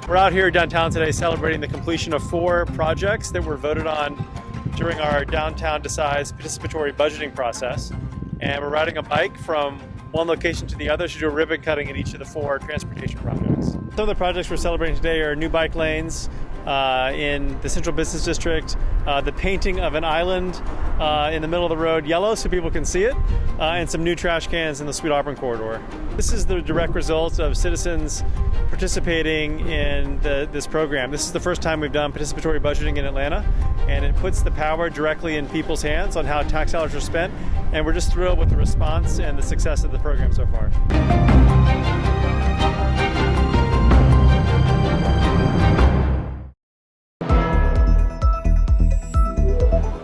We're out here downtown today celebrating the completion of 4 projects that were voted on during our Downtown Decides participatory budgeting process. And we're riding a bike from one location to the other to do a ribbon cutting in each of the 4 transportation projects. Some of the projects we're celebrating today are new bike lanes in the Central Business District, the painting of an island in the middle of the road yellow so people can see it, and some new trash cans in the Sweet Auburn corridor. This is the direct result of citizens participating in this program. This is the first time we've done participatory budgeting in Atlanta, and it puts the power directly in people's hands on how tax dollars are spent, and we're just thrilled with the response and the success of the program so far.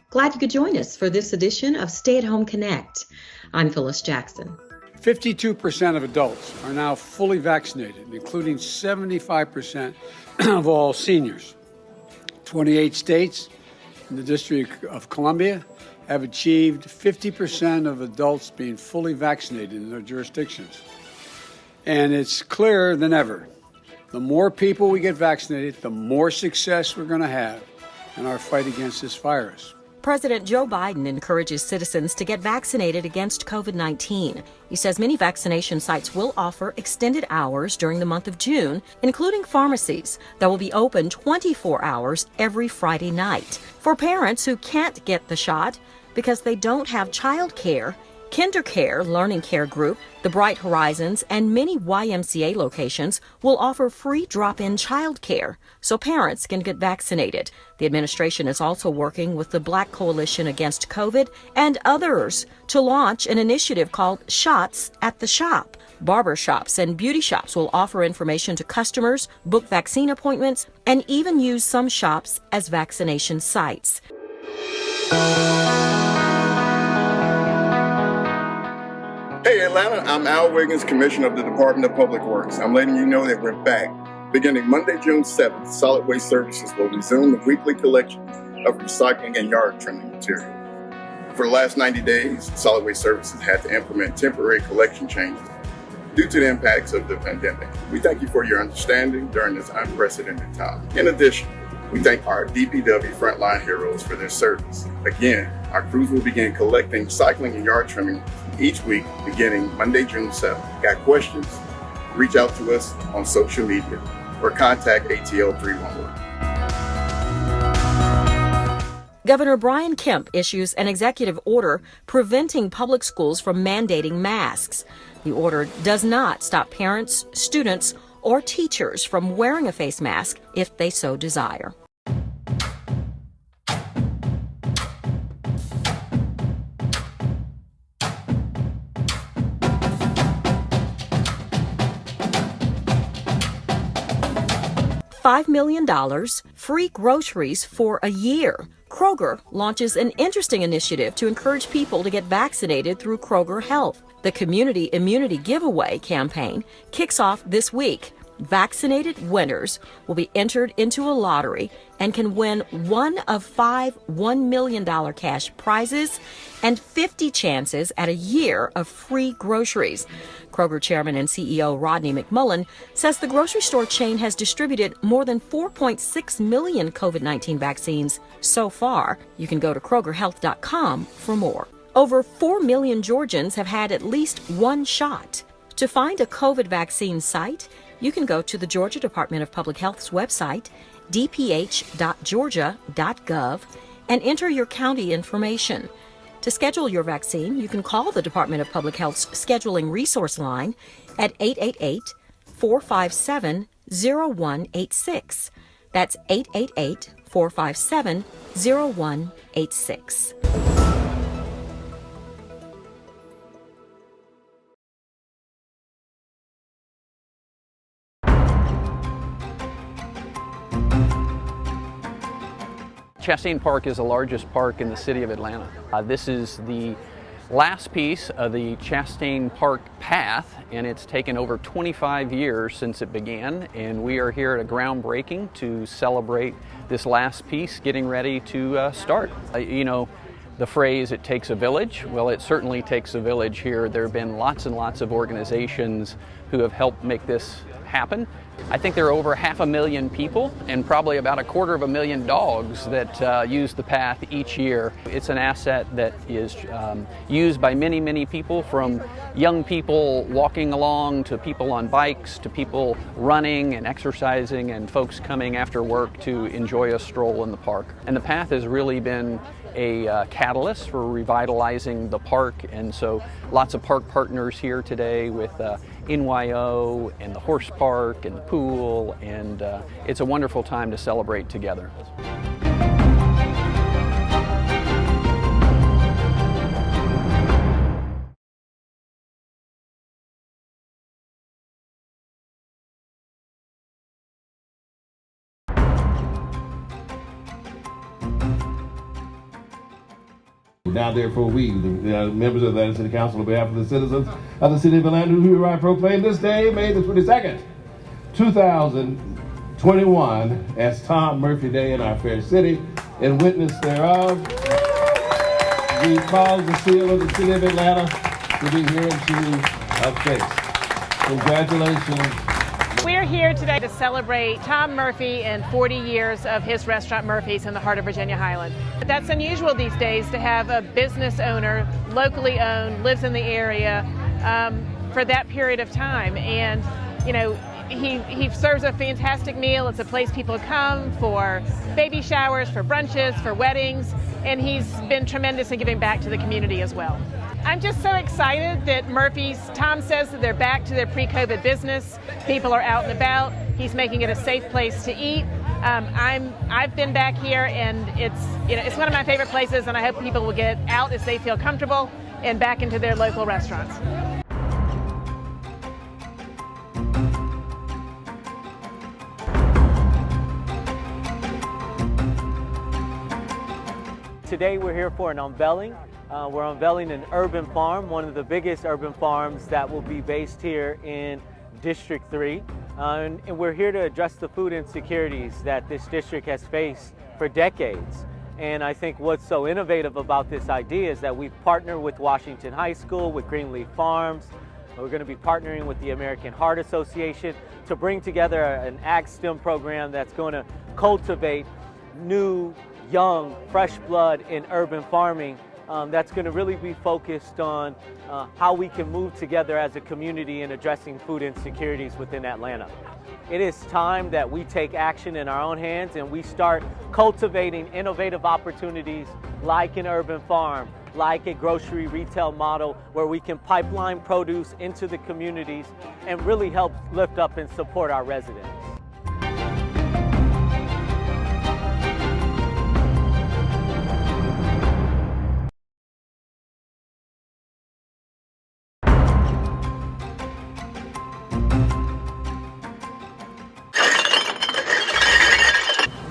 Glad you could join us for this edition of Stay at Home Connect. I'm Phyllis Jackson. 52% of adults are now fully vaccinated, including 75% of all seniors. 28 states in the District of Columbia have achieved 50% of adults being fully vaccinated in their jurisdictions. And it's clearer than ever. The more people we get vaccinated, the more success we're going to have in our fight against this virus. President Joe Biden encourages citizens to get vaccinated against COVID-19. He says many vaccination sites will offer extended hours during the month of June, including pharmacies that will be open 24 hours every Friday night. For parents who can't get the shot because they don't have child care, KinderCare Learning Care Group, the Bright Horizons, and many YMCA locations will offer free drop-in child care so parents can get vaccinated. The administration is also working with the Black Coalition Against COVID and others to launch an initiative called Shots at the Shop. Barber shops and beauty shops will offer information to customers, book vaccine appointments, and even use some shops as vaccination sites. Hey Atlanta, I'm Al Wiggins, Commissioner of the Department of Public Works. I'm letting you know that we're back. Beginning Monday, June 7th, Solid Waste Services will resume the weekly collection of recycling and yard trimming material. For the last 90 days, Solid Waste Services had to implement temporary collection changes due to the impacts of the pandemic. We thank you for your understanding during this unprecedented time. In addition, we thank our DPW frontline heroes for their service. Again, our crews will begin collecting recycling and yard trimming each week beginning Monday, June 7th. Got questions? Reach out to us on social media or contact ATL 311. Governor Brian Kemp issues an executive order preventing public schools from mandating masks. The order does not stop parents, students, or teachers from wearing a face mask if they so desire. $5 million, free groceries for a year. Kroger launches an interesting initiative to encourage people to get vaccinated through Kroger Health. The Community Immunity Giveaway campaign kicks off this week. Vaccinated winners will be entered into a lottery and can win one of 5 $1 million cash prizes and 50 chances at a year of free groceries. Kroger Chairman and CEO Rodney McMullen says the grocery store chain has distributed more than 4.6 million COVID-19 vaccines so far. You can go to KrogerHealth.com for more. Over 4 million Georgians have had at least one shot. To find a COVID vaccine site, you can go to the Georgia Department of Public Health's website, dph.georgia.gov, and enter your county information. To schedule your vaccine, you can call the Department of Public Health's scheduling resource line at 888-457-0186. That's 888-457-0186. Chastain Park is the largest park in the city of Atlanta. This is the last piece of the Chastain Park path, and it's taken over 25 years since it began, and we are here at a groundbreaking to celebrate this last piece getting ready to start. You know, the phrase, it takes a village, well, it certainly takes a village here. There have been lots and lots of organizations who have helped make this happen. I think there are over 500,000 people and probably about 250,000 dogs that use the path each year. It's an asset that is used by many, many people, from young people walking along to people on bikes to people running and exercising and folks coming after work to enjoy a stroll in the park. And the path has really been a catalyst for revitalizing the park, and so lots of park partners here today with NYO and the horse park and the pool, and it's a wonderful time to celebrate together. Now, therefore, we, the members of the Atlanta City Council, on behalf of the citizens of the city of Atlanta, who hereby proclaim this day, May the 22nd, 2021, as Tom Murphy Day in our fair city. In witness thereof, we cause the seal of the city of Atlanta to be hereunto affixed. Congratulations. We're here today to celebrate Tom Murphy and 40 years of his restaurant Murphy's in the heart of Virginia Highland. That's unusual these days to have a business owner, locally owned, lives in the area for that period of time. And, you know, he serves a fantastic meal. It's a place people come for baby showers, for brunches, for weddings, and he's been tremendous in giving back to the community as well. I'm just so excited that Murphy's, Tom says that they're back to their pre-COVID business. People are out and about. He's making it a safe place to eat. I've been back here, and it's one of my favorite places, and I hope people will get out as they feel comfortable and back into their local restaurants. Today we're here for an unveiling. We're unveiling an urban farm, one of the biggest urban farms that will be based here in District 3. And we're here to address the food insecurities that this district has faced for decades. And I think what's so innovative about this idea is that we've partnered with Washington High School, with Greenleaf Farms. We're going to be partnering with the American Heart Association to bring together an ag STEM program that's going to cultivate new, young, fresh blood in urban farming. That's going to really be focused on how we can move together as a community in addressing food insecurities within Atlanta. It is time that we take action in our own hands and we start cultivating innovative opportunities like an urban farm, like a grocery retail model where we can pipeline produce into the communities and really help lift up and support our residents.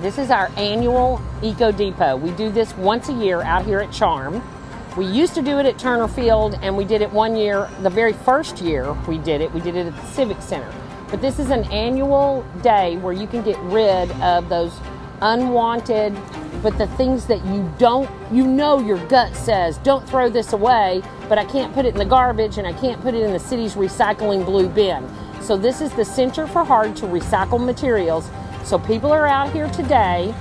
This is our annual Eco Depot. We do this once a year out here at Charm. We used to do it at Turner Field, and we did it one year, the very first year we did it at the Civic Center. But this is an annual day where you can get rid of those unwanted, but the things that you know your gut says, don't throw this away, but I can't put it in the garbage and I can't put it in the city's recycling blue bin. So this is the Center for Hard to Recycle Materials. So people are out here today,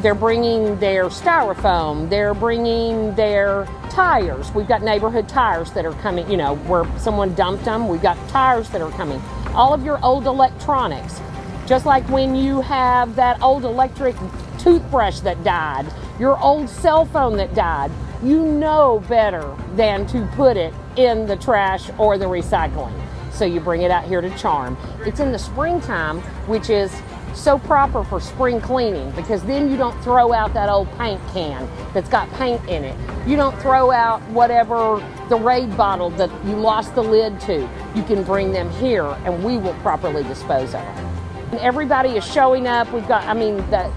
they're bringing their styrofoam, they're bringing their tires. We've got neighborhood tires that are coming, you know, where someone dumped them. We've got tires that are coming. All of your old electronics, just like when you have that old electric toothbrush that died, your old cell phone that died, you know better than to put it in the trash or the recycling. So you bring it out here to Charm. It's in the springtime, which is so proper for spring cleaning, because then you don't throw out that old paint can that's got paint in it. You don't throw out whatever the Raid bottle that you lost the lid to. You can bring them here and we will properly dispose of them. And everybody is showing up. We've got, the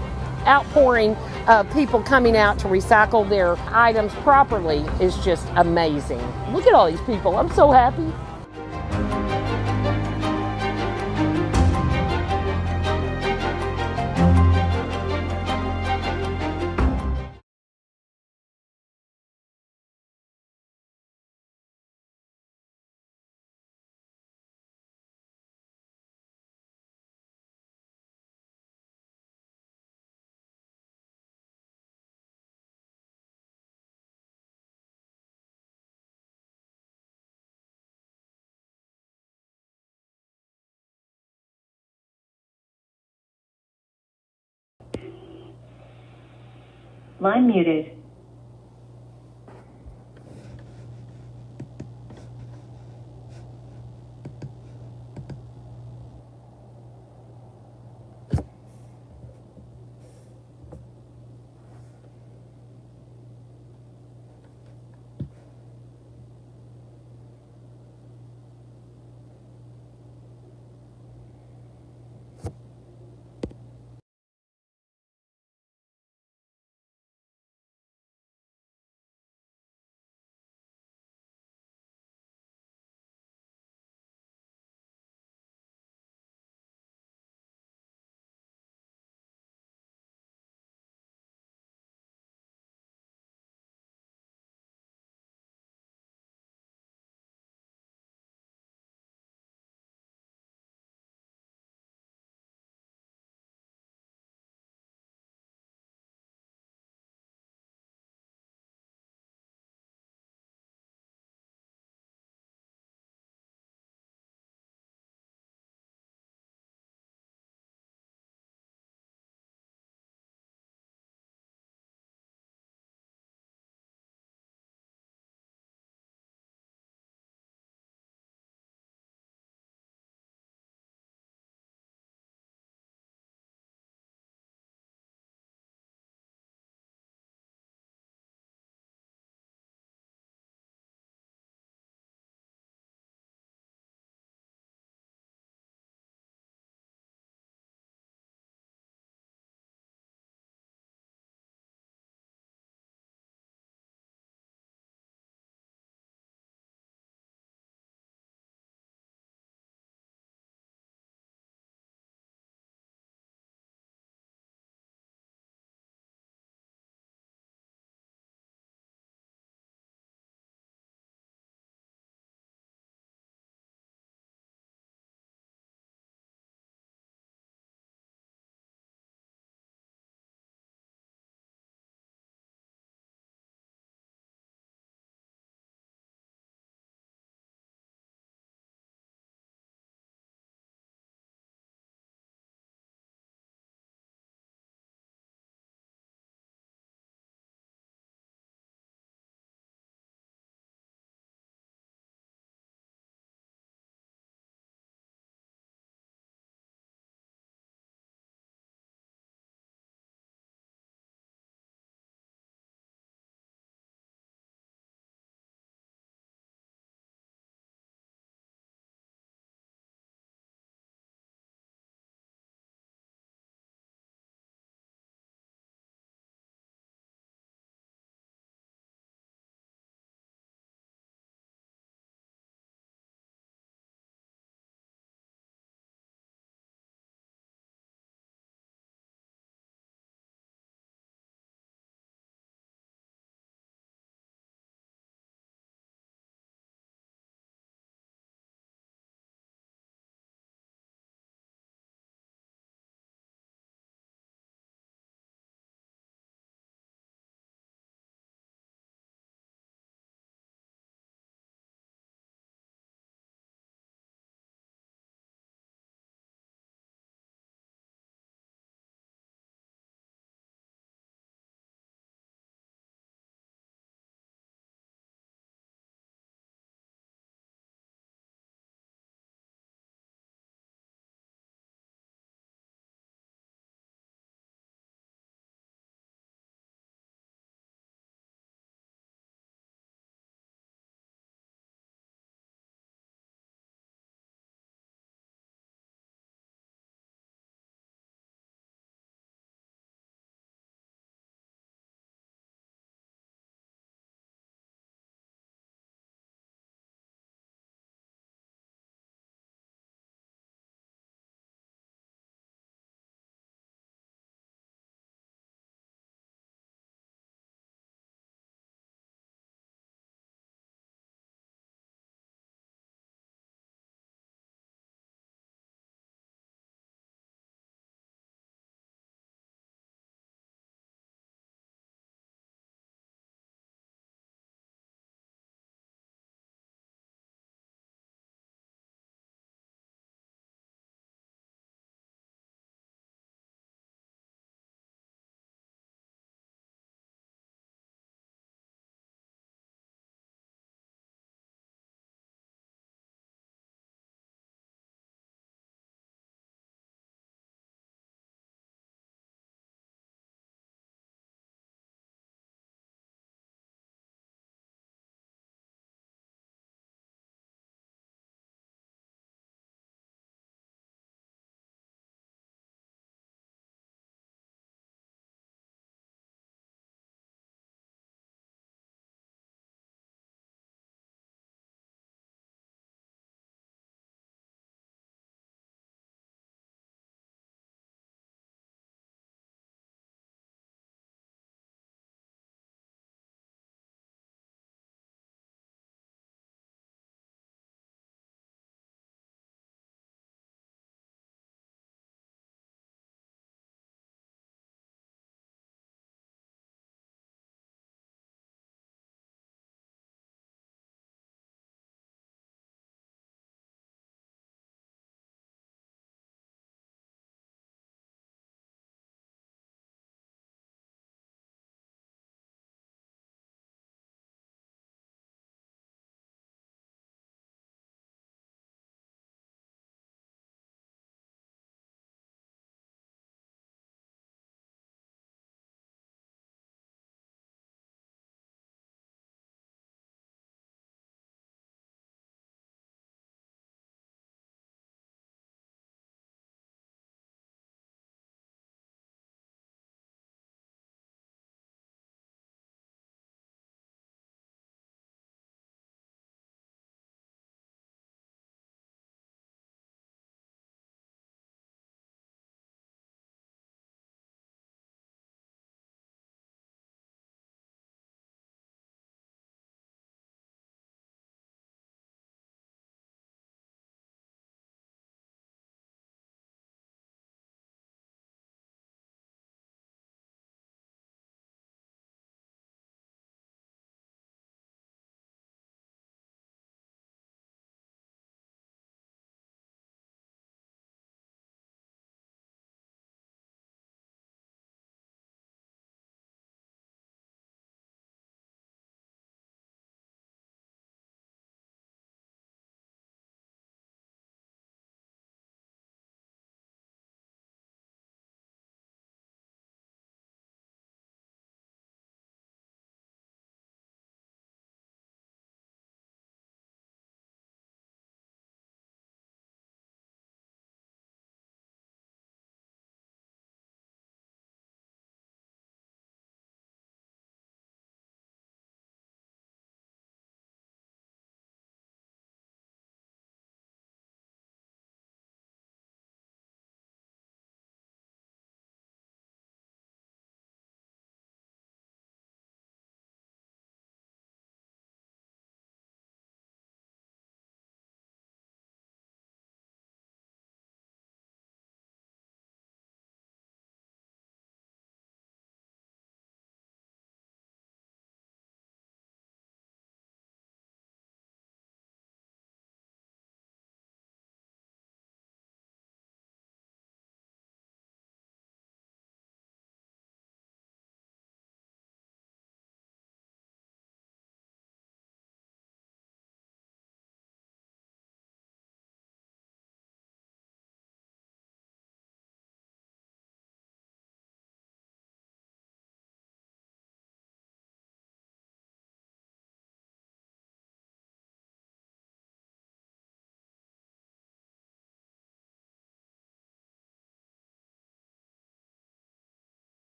outpouring of people coming out to recycle their items properly is just amazing. Look at all these people. I'm so happy. Line muted.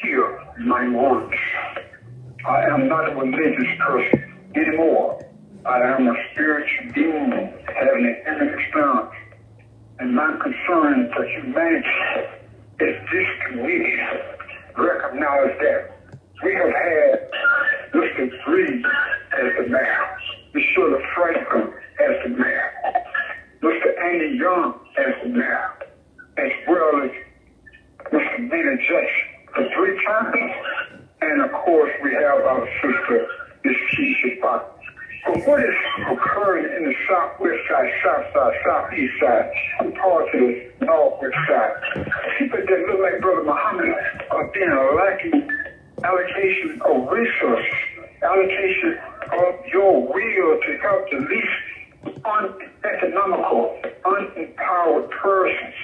hear my words. I am not a religious person anymore. I am a spiritual being having an inner experience. And my concern for humanity is this community recognize that we have had Mr. Reed as the mayor, Mr. Franklin as the mayor, Mr. Andy Young as the mayor, as well as Mr. Nina Jackson for 3 times. And of course, we have our sister, Ms. Keisha Fox. But what is occurring in the southwest side, south side, southeast side, and parts of the northwest side? People that look like Brother Muhammad are being lacking allocation of resources, allocation of your will to help the least uneconomical, unempowered persons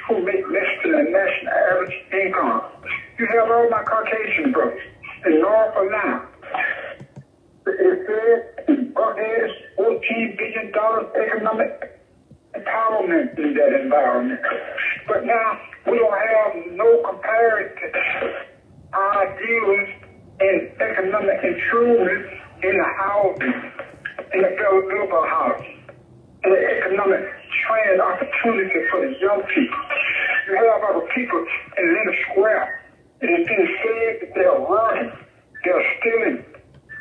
who make less than the national average income. You have all my Caucasian brothers in North Carolina. It says in Buckhead, $14 billion economic empowerment in that environment. But now we don't have no comparative ideals in economic improvement in the housing, in the available housing, in the economic trend opportunity for the young people. You have other people in Leonard Square. It is being said that they are running, they are stealing,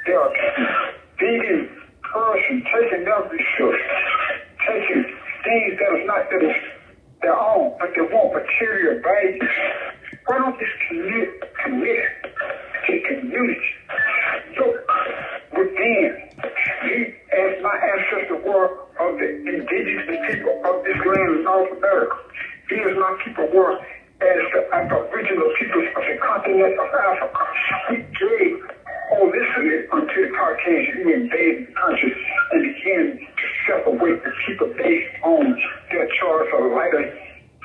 they are beating person, taking their resources, taking things that is not their own, but they want material values. Why don't this commit to community? Look within. We, as my ancestors were of the indigenous people of this land in North America, these my people were as the aboriginal peoples of the continent of Africa. We gave holistically unto the Caucasian who invaded the country and began to separate the people based on their choice of lighter,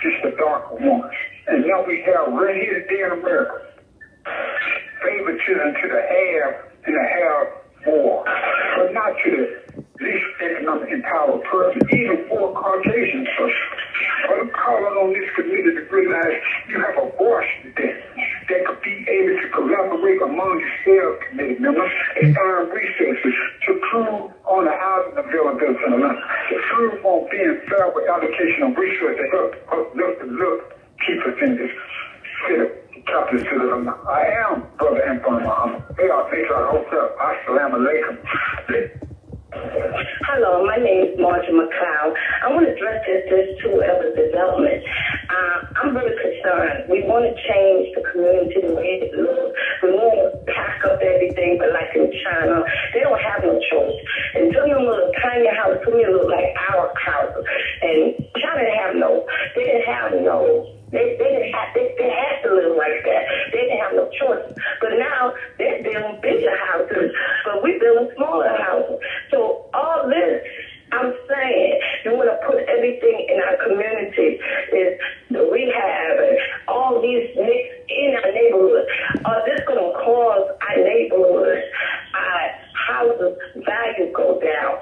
just the darker ones. And now we have right here today in America favoritism to the have and the have more, but not to the least economic empowered person, even for Caucasian person. But I'm calling on this community to realize you have a voice today that could be able to collaborate among yourselves, committee members, and find resources to prove on the housing availability in the land, to prove on being fair with allocation of resources to help uplift the keep us in this city. I am Brother Anthony Muhammad. May I make our hotel. Assalamu alaikum. Hello, my name is Margie McLeod. I want to address this to Elder Development. I'm very concerned. We want to change the community the way it looks. We want to pack up everything, but like in China, they don't have no choice. And some of them little tiny houses to me look like our houses. And China didn't have no, they had to live like that. They didn't have no choice. But now they're building bigger houses, but we're building smaller houses. So all this, I'm saying, you want to put everything in our community, is the rehab and all these mixed in our neighborhood. This going to cause our neighborhood, our houses value go down.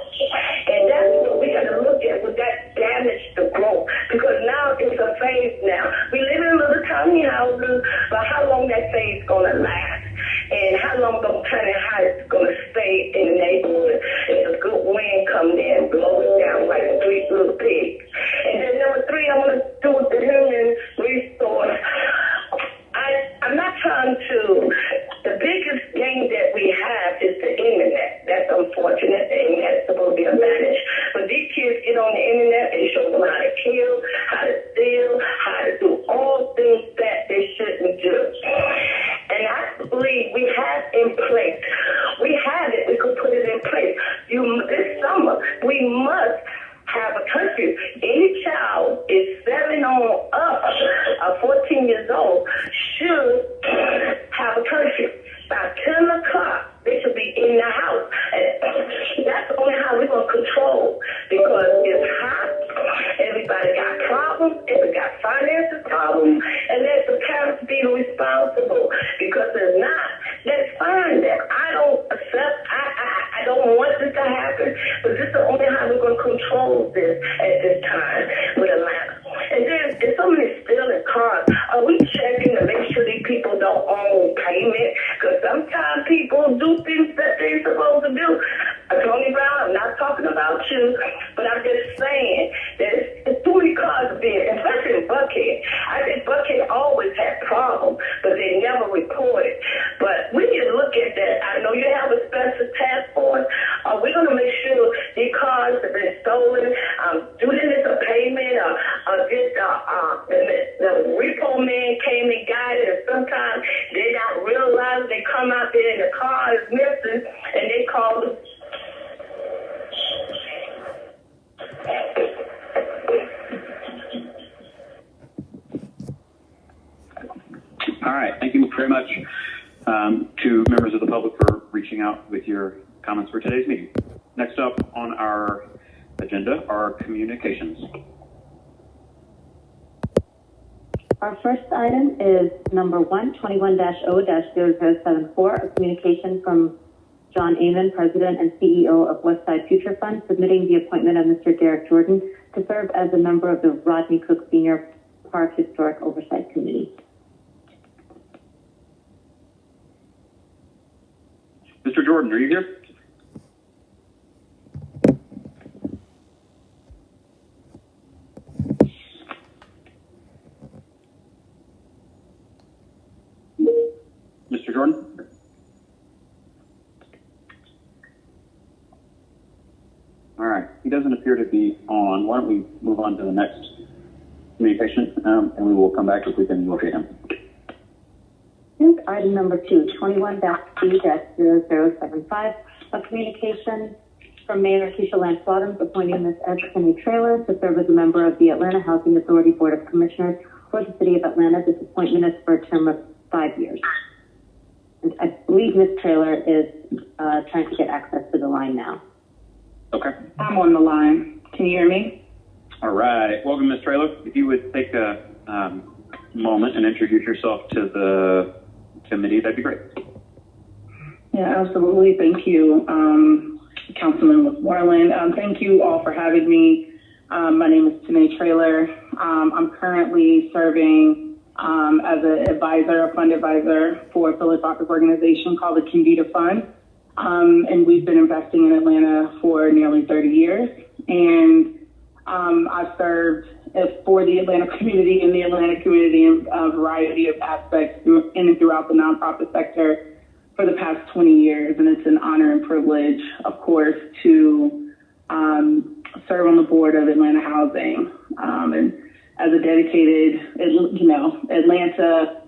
And that's what we got to look at. Would that damage the growth? Because now it's a phase now. We live in little tiny houses, but how long that phase going to last? And how long those tiny houses going to stay in the neighborhood if a good wind comes in and blows it down like 3 little pigs? And then number 3, I want to do with the human resource. I'm not trying to, the biggest gain that we have is the internet. That's unfortunate, and that's supposed to be a managed. But these kids get on the internet and show them how to kill, how to steal, how to do all things that they shouldn't do. And I believe we have in place. We have it. We could put it in place. This summer, we must have a curfew. Any child is 7 on up, 14 years old, should have a curfew. By 10 o'clock, they should be in the house. And that's only how we're going to control, because it's hot. Everybody got problems. Everybody got finances problems. And let the parents be responsible, because if not, let's find that. I don't accept, I don't want this to happen, but this is the only how we're going to control this at this time with Atlanta. And then there's so many stealing cars. Are we checking to make sure these people don't own payment, because sometimes people do things that they're supposed to do. Tony Brown, I'm not talking about you, but I'm just saying that it's too many cars being, especially in Buckhead. I think Buckhead always had problems, but they never reported. But we need to look at that. I know you have a special task force. We're going to make sure these cars have been stolen. Do they miss a payment? Did the repo man came and got it, and sometimes they not realize they come out there and the car is missing, and they call the All right. Thank you very much to members of the public for reaching out with your comments for today's meeting. Next up on our agenda are communications. Our first item is number 121-0-0074, a communication from John Amon, President and CEO of Westside Future Fund, submitting the appointment of Mr. Derek Jordan to serve as a member of the Rodney Cook Senior Park Historic Oversight Committee. Mr. Jordan, are you here? Mr. Jordan? All right. He doesn't appear to be on. Why don't we move on to the next communication, and we will come back if we can locate him. Item number 2, 21-B-0075, a communication from Mayor Keisha Lance Bottoms appointing Ms. Tiffany Traylor to serve as a member of the Atlanta Housing Authority Board of Commissioners for the City of Atlanta. This appointment is for a term of 5 years. And I believe Ms. Traylor is trying to get access to the line now. Okay. I'm on the line. Can you hear me? All right. Welcome, Ms. Traylor. If you would take a moment and introduce yourself to the committee, that'd be great. Yeah, absolutely. Thank you, Councilman Westmoreland. Thank you all for having me. My name is Tanae Traylor. I'm currently serving as an advisor, a fund advisor for a philanthropic organization called the Convita Fund. And we've been investing in Atlanta for nearly 30 years. And I've served for the Atlanta community and the Atlanta community in a variety of aspects in and throughout the nonprofit sector for the past 20 years. And it's an honor and privilege, of course, to serve on the board of Atlanta Housing. And as a dedicated, Atlanta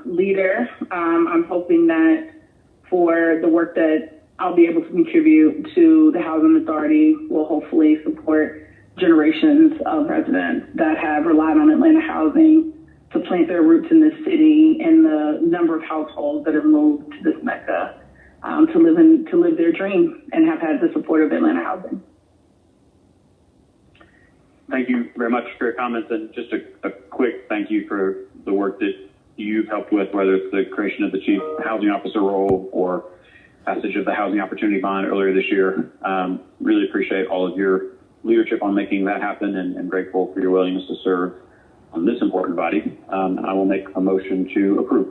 leader, I'm hoping that for the work that I'll be able to contribute to the Housing Authority will hopefully support generations of residents that have relied on Atlanta Housing to plant their roots in this city, and the number of households that have moved to this Mecca to live their dream and have had the support of Atlanta Housing. Thank you very much for your comments, and just a quick thank you for the work that you've helped with, whether it's the creation of the Chief Housing Officer role or passage of the Housing Opportunity Bond earlier this year. Really appreciate all of your leadership on making that happen, and grateful for your willingness to serve on this important body. I will make a motion to approve.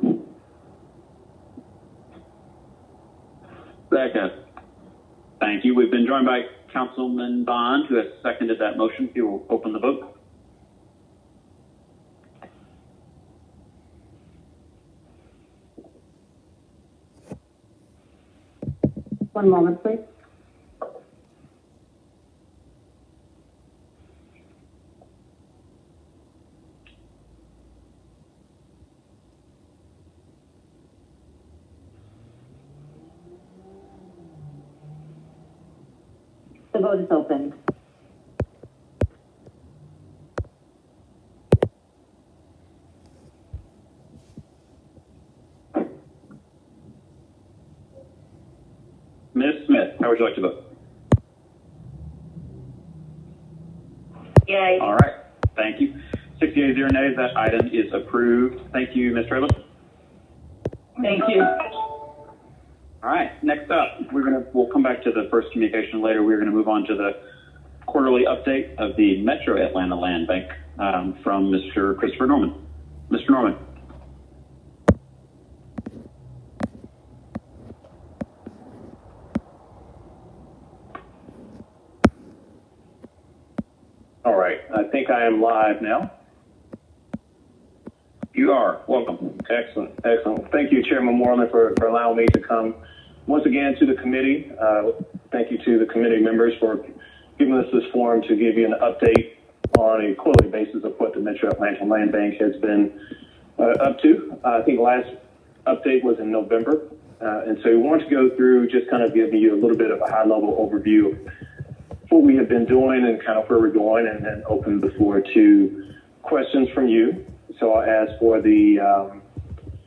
Second. Thank you. We've been joined by Councilman Bond, who has seconded that motion. He will open the vote. One moment, please. The vote is open. Ms. Smith, how would you like to vote? Yay. All right. Thank you. 6 yeas, 0 nays. That item is approved. Thank you, Ms. Traylor. Thank you. All right. Next up, we'll come back to the first communication later. We're going to move on to the quarterly update of the Metro Atlanta Land Bank from Mr. Christopher Norman. Mr. Norman. All right, I think I am live now. You are. Welcome. Excellent, excellent. Thank you, Chairman Moreland, for allowing me to come once again to the committee. Thank you to the committee members for giving us this forum to give you an update on a quarterly basis of what the Metro Atlanta Land Bank has been up to. I think the last update was in November. And so we want to go through just kind of giving you a little bit of a high-level overview of what we have been doing and kind of where we're going, and then open the floor to questions from you. So I'll ask for the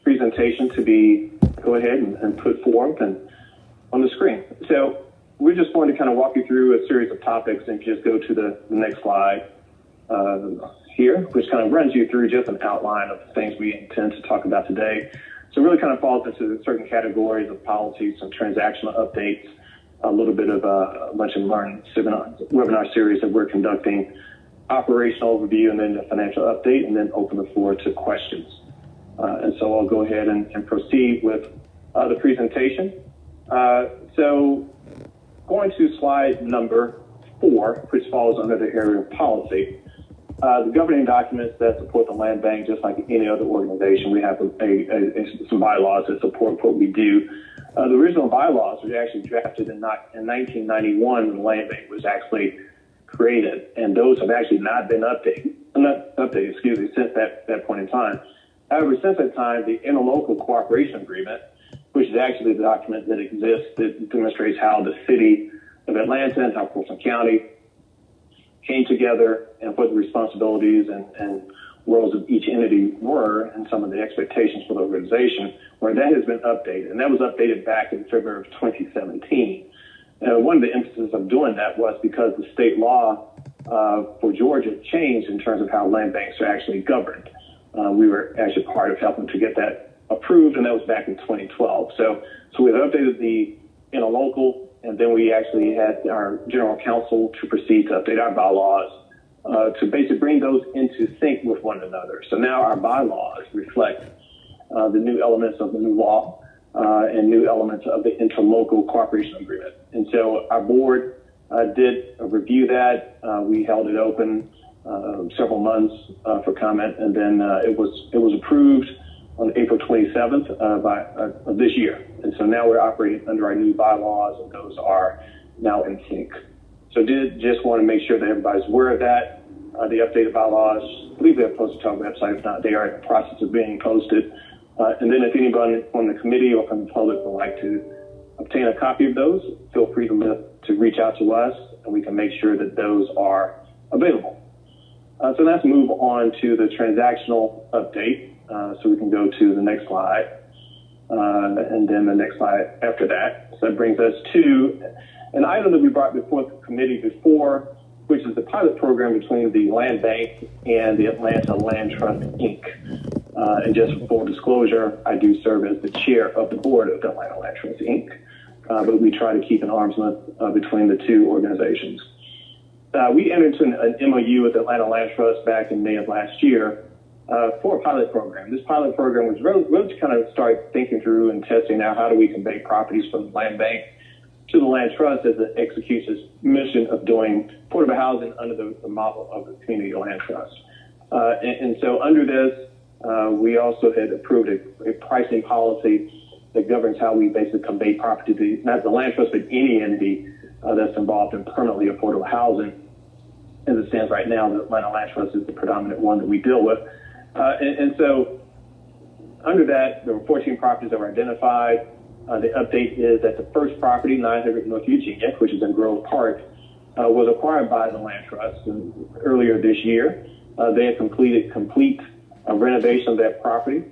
presentation to go ahead and put forth and on the screen. So we're just going to kind of walk you through a series of topics and just go to the next slide here, which kind of runs you through just an outline of the things we intend to talk about today. So it really kind of falls into certain categories of policies, some transactional updates, a little bit of a lunch and learn webinar series that we're conducting, operational overview, and then the financial update, and then open the floor to questions. And so I'll go ahead and proceed with the presentation. So going to slide number 4, which falls under the area of policy. The governing documents that support the land bank, just like any other organization, we have some bylaws that support what we do. The original bylaws were actually drafted in 1991 when the land bank was actually created, and those have actually not been updated since that point in time. However, since that time, the interlocal cooperation agreement, which is actually the document that exists that demonstrates how the city of Atlanta and how Fulton County came together and what the responsibilities and roles of each entity were, and some of the expectations for the organization, where that has been updated. And that was updated back in February of 2017. One of the emphasis of doing that was because the state law for Georgia changed in terms of how land banks are actually governed. We were actually part of helping to get that approved, and that was back in 2012. So we had updated the interlocal, and then we actually had our general counsel to proceed to update our bylaws to basically bring those into sync with one another. So now our bylaws reflect the new elements of the new law and new elements of the interlocal cooperation agreement. And so our board did review that. We held it open several months for comment, and then it was approved on April 27th of this year. And so now we're operating under our new bylaws, and those are now in sync. So did just want to make sure that everybody's aware of that. The updated bylaws, I believe they're posted to our website. If not, they are in the process of being posted. And then if anybody on the committee or from the public would like to obtain a copy of those, feel free to reach out to us, and we can make sure that those are available. So let's move on to the transactional update. So we can go to the next slide, and then the next slide after that. So that brings us to an item that we brought before the committee before, which is the pilot program between the Land Bank and the Atlanta Land Trust, Inc. And just for full disclosure, I do serve as the chair of the board of the Atlanta Land Trust, Inc. But we try to keep an arm's length between the two organizations. We entered into an MOU with the Atlanta Land Trust back in May of last year for a pilot program. This pilot program was really to kind of start thinking through and testing out how do we convey properties from the land bank to the land trust as it executes its mission of doing portable housing under the model of the community land trust. And so under this, we also had approved a pricing policy that governs how we basically convey property to not the land trust, but any entity that's involved in permanently affordable housing. As it stands right now, the Atlanta Land Trust is the predominant one that we deal with. And so under that, there were 14 properties that were identified. The update is that the first property, 900 North Eugenia, which is in Grove Park, was acquired by the Land Trust earlier this year. They had complete renovation of that property.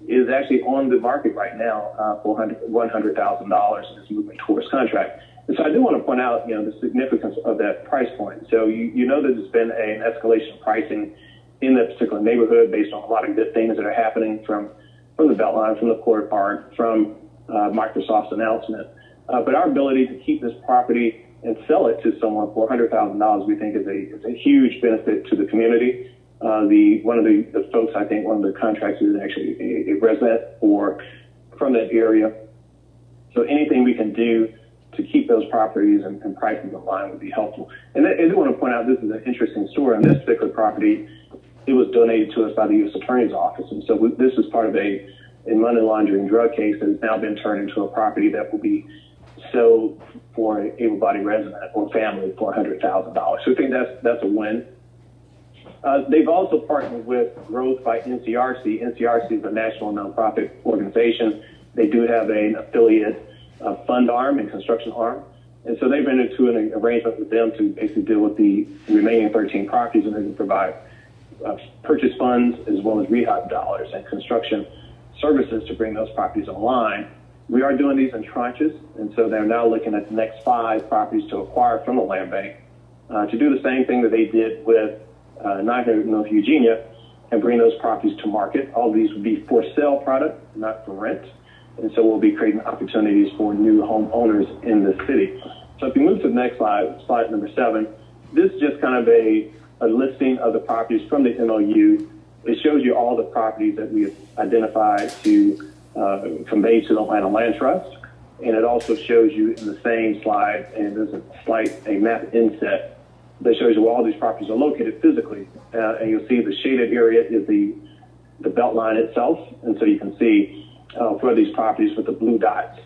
It is actually on the market right now for $100,000 and is moving towards contract. And so I do want to point out, the significance of that price point. So you know that there's been an escalation of pricing in that particular neighborhood based on a lot of good things that are happening from the Beltline, from the Court Park, from Microsoft's announcement. But our ability to keep this property and sell it to someone for $100,000, we think is a huge benefit to the community. One of the folks, I think one of the contractors is actually a resident or from that area. So anything we can do to keep those properties and prices in line would be helpful. And I do want to point out, this is an interesting story. On this particular property, it was donated to us by the U.S. Attorney's Office. And so this is part of a money laundering drug case that has now been turned into a property that will be sold for an able-bodied resident or family for $100,000. So I think that's a win. They've also partnered with Growth by NCRC. NCRC is a national nonprofit organization. They do have an affiliate fund arm and construction arm. And so they've been into an arrangement with them to basically deal with the remaining 13 properties, and they can provide purchase funds as well as rehab dollars and construction services to bring those properties online. We are doing these in tranches, and so they're now looking at the next 5 properties to acquire from the land bank to do the same thing that they did with 900 North Eugenia and bring those properties to market. All of these would be for sale product, not for rent. And so we'll be creating opportunities for new homeowners in the city. So if you move to the next slide, slide number 7, this is just kind of a listing of the properties from the MOU. It shows you all the properties that we have identified to convey to the Atlanta Land Trust. And it also shows you in the same slide, and there's a map inset that shows you where all these properties are located physically. And you'll see the shaded area is the belt line itself. And so you can see where these properties with the blue dots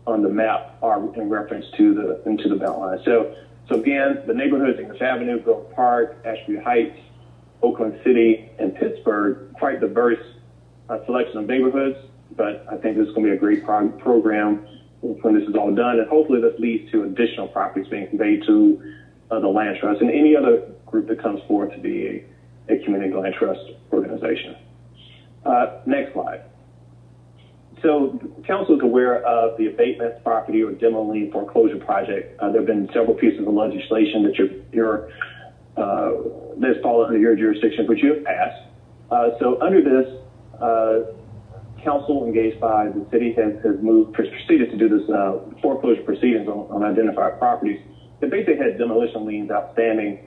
on the map are in reference to the belt line. So again, the neighborhoods, English Avenue, Grove Park, Ashby Heights, Oakland City, and Pittsburgh, quite diverse selection of neighborhoods. But I think this is going to be a great program when this is all done. And hopefully this leads to additional properties being conveyed to the Land Trust and any other group that comes forward to be a community land trust organization. Next slide. So council is aware of the abatement property or demo lien foreclosure project. There have been several pieces of legislation that that's fall under your jurisdiction, which you have passed. So under this, council engaged by the city has proceeded to do this foreclosure proceedings on identified properties that basically had demolition liens outstanding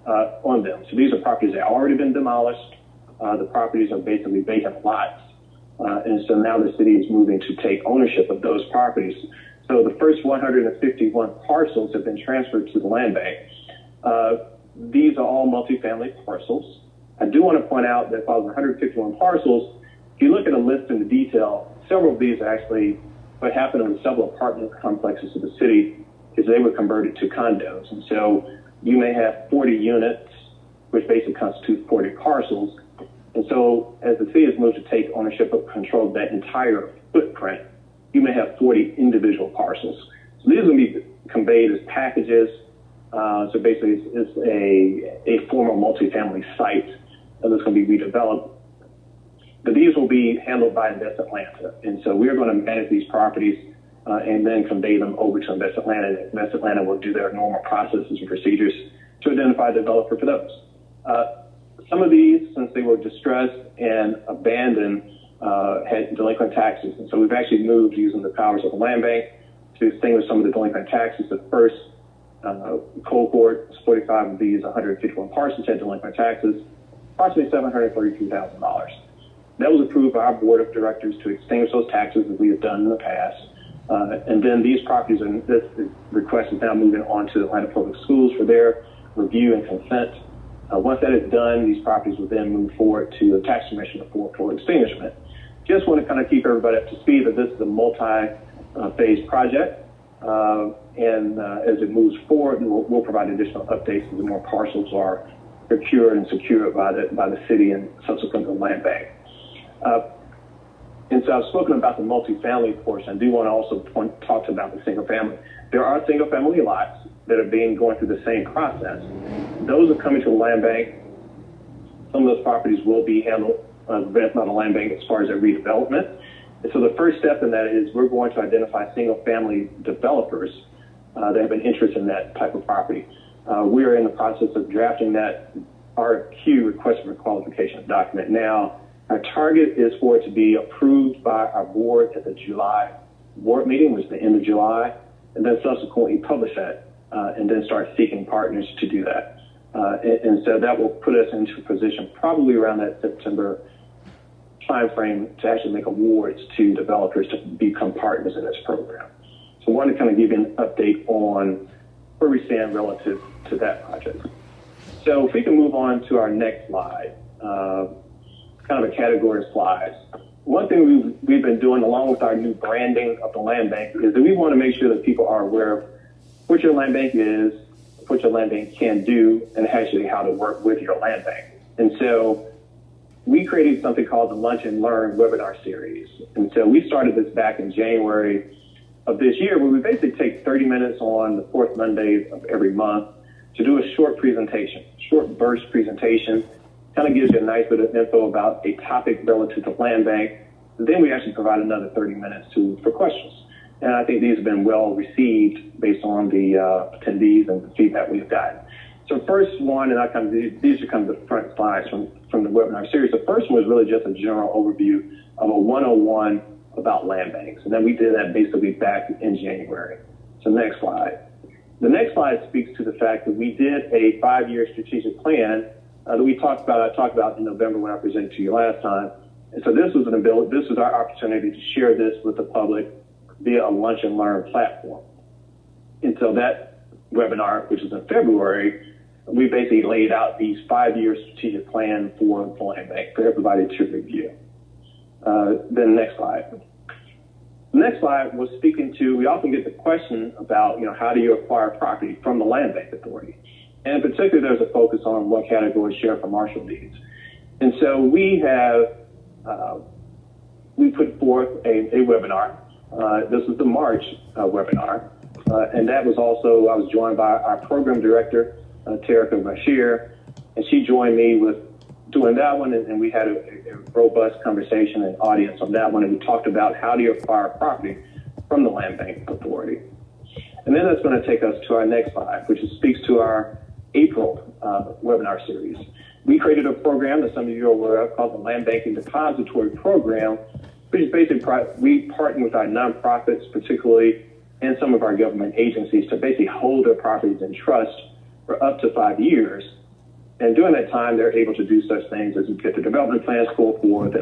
on them. So these are properties that have already been demolished. The properties are basically vacant lots. And so now the city is moving to take ownership of those properties. So the first 151 parcels have been transferred to the land bank. These are all multifamily parcels. I do want to point out that of the 151 parcels, if you look at a list in the detail, several of these are actually what happened in several apartment complexes of the city is they were converted to condos. And so you may have 40 units, which basically constitute 40 parcels. And so as the city has moved to take ownership of control of that entire footprint, you may have 40 individual parcels. So these will be conveyed as packages. So basically it's a former multifamily site that's going to be redeveloped. But these will be handled by Invest Atlanta. And so we're going to manage these properties and then convey them over to Invest Atlanta. And Invest Atlanta will do their normal processes and procedures to identify a developer for those. Some of these, since they were distressed and abandoned, had delinquent taxes. And so we've actually moved using the powers of the land bank to extinguish some of the delinquent taxes. The first cohort, 45 of these 151 parcels had delinquent taxes, approximately $733,000. That was approved by our board of directors to extinguish those taxes as we have done in the past. And then these properties, and this request is now moving on to Atlanta Public Schools for their review and consent. Once that is done, these properties will then move forward to the tax commissioner for extinguishment. Just want to kind of keep everybody up to speed that this is a multi-phase project. And as it moves forward, we'll provide additional updates as the more parcels are procured and secured by the city and subsequent to the land bank. And so I've spoken about the multifamily portion. I do want to also talk about the single family. There are single family lots that are going through the same process. Those are coming to the land bank. Some of those properties will be handled by the land bank as far as their redevelopment. And so the first step in that is we're going to identify single family developers that have an interest in that type of property. We are in the process of drafting that RFQ, request for qualification document now. Our target is for it to be approved by our board at the July board meeting, which is the end of July, and then subsequently publish that and then start seeking partners to do that. And so that will put us into a position probably around that September timeframe to actually make awards to developers to become partners in this program. So I wanted to kind of give you an update on where we stand relative to that project. So if we can move on to our next slide, kind of a category of slides. One thing we've been doing along with our new branding of the land bank is that we want to make sure that people are aware of what your land bank is, what your land bank can do, and actually how to work with your land bank. And so we created something called the Lunch and Learn webinar series. And so we started this back in January of this year, where we basically take 30 minutes on the fourth Monday of every month to do a short presentation, short burst presentation. Kind of gives you a nice bit of info about a topic relative to land bank. Then we actually provide another 30 minutes for questions. And I think these have been well received based on the attendees and the feedback we've gotten. So first one, and these are kind of the front slides from the webinar series. The first one was really just a general overview of a 101 about land banks. And then we did that basically back in January. So next slide. The next slide speaks to the fact that we did a 5-year strategic plan that I talked about in November when I presented to you last time. And so this was our opportunity to share this with the public via a Lunch and Learn platform. And so that webinar, which is in February, we basically laid out these 5-year strategic plan for the land bank for everybody to review. Then next slide. The next slide was speaking to, we often get the question about, how do you acquire property from the Land Bank Authority? And in particular, there's a focus on what category sheriff or marshal deeds. And so we put forth a webinar. This was the March webinar. And that was also, I was joined by our program director, Tarika Bashir, and she joined me with doing that one. And we had a robust conversation and audience on that one. And we talked about how do you acquire property from the Land Bank Authority. And then that's going to take us to our next slide, which speaks to our April webinar series. We created a program that some of you are aware of called the Land Banking Depository Program, which is basically we partner with our nonprofits, particularly, and some of our government agencies to basically hold their properties in trust for up to 5 years. And during that time, they're able to do such things as get the development plans called forth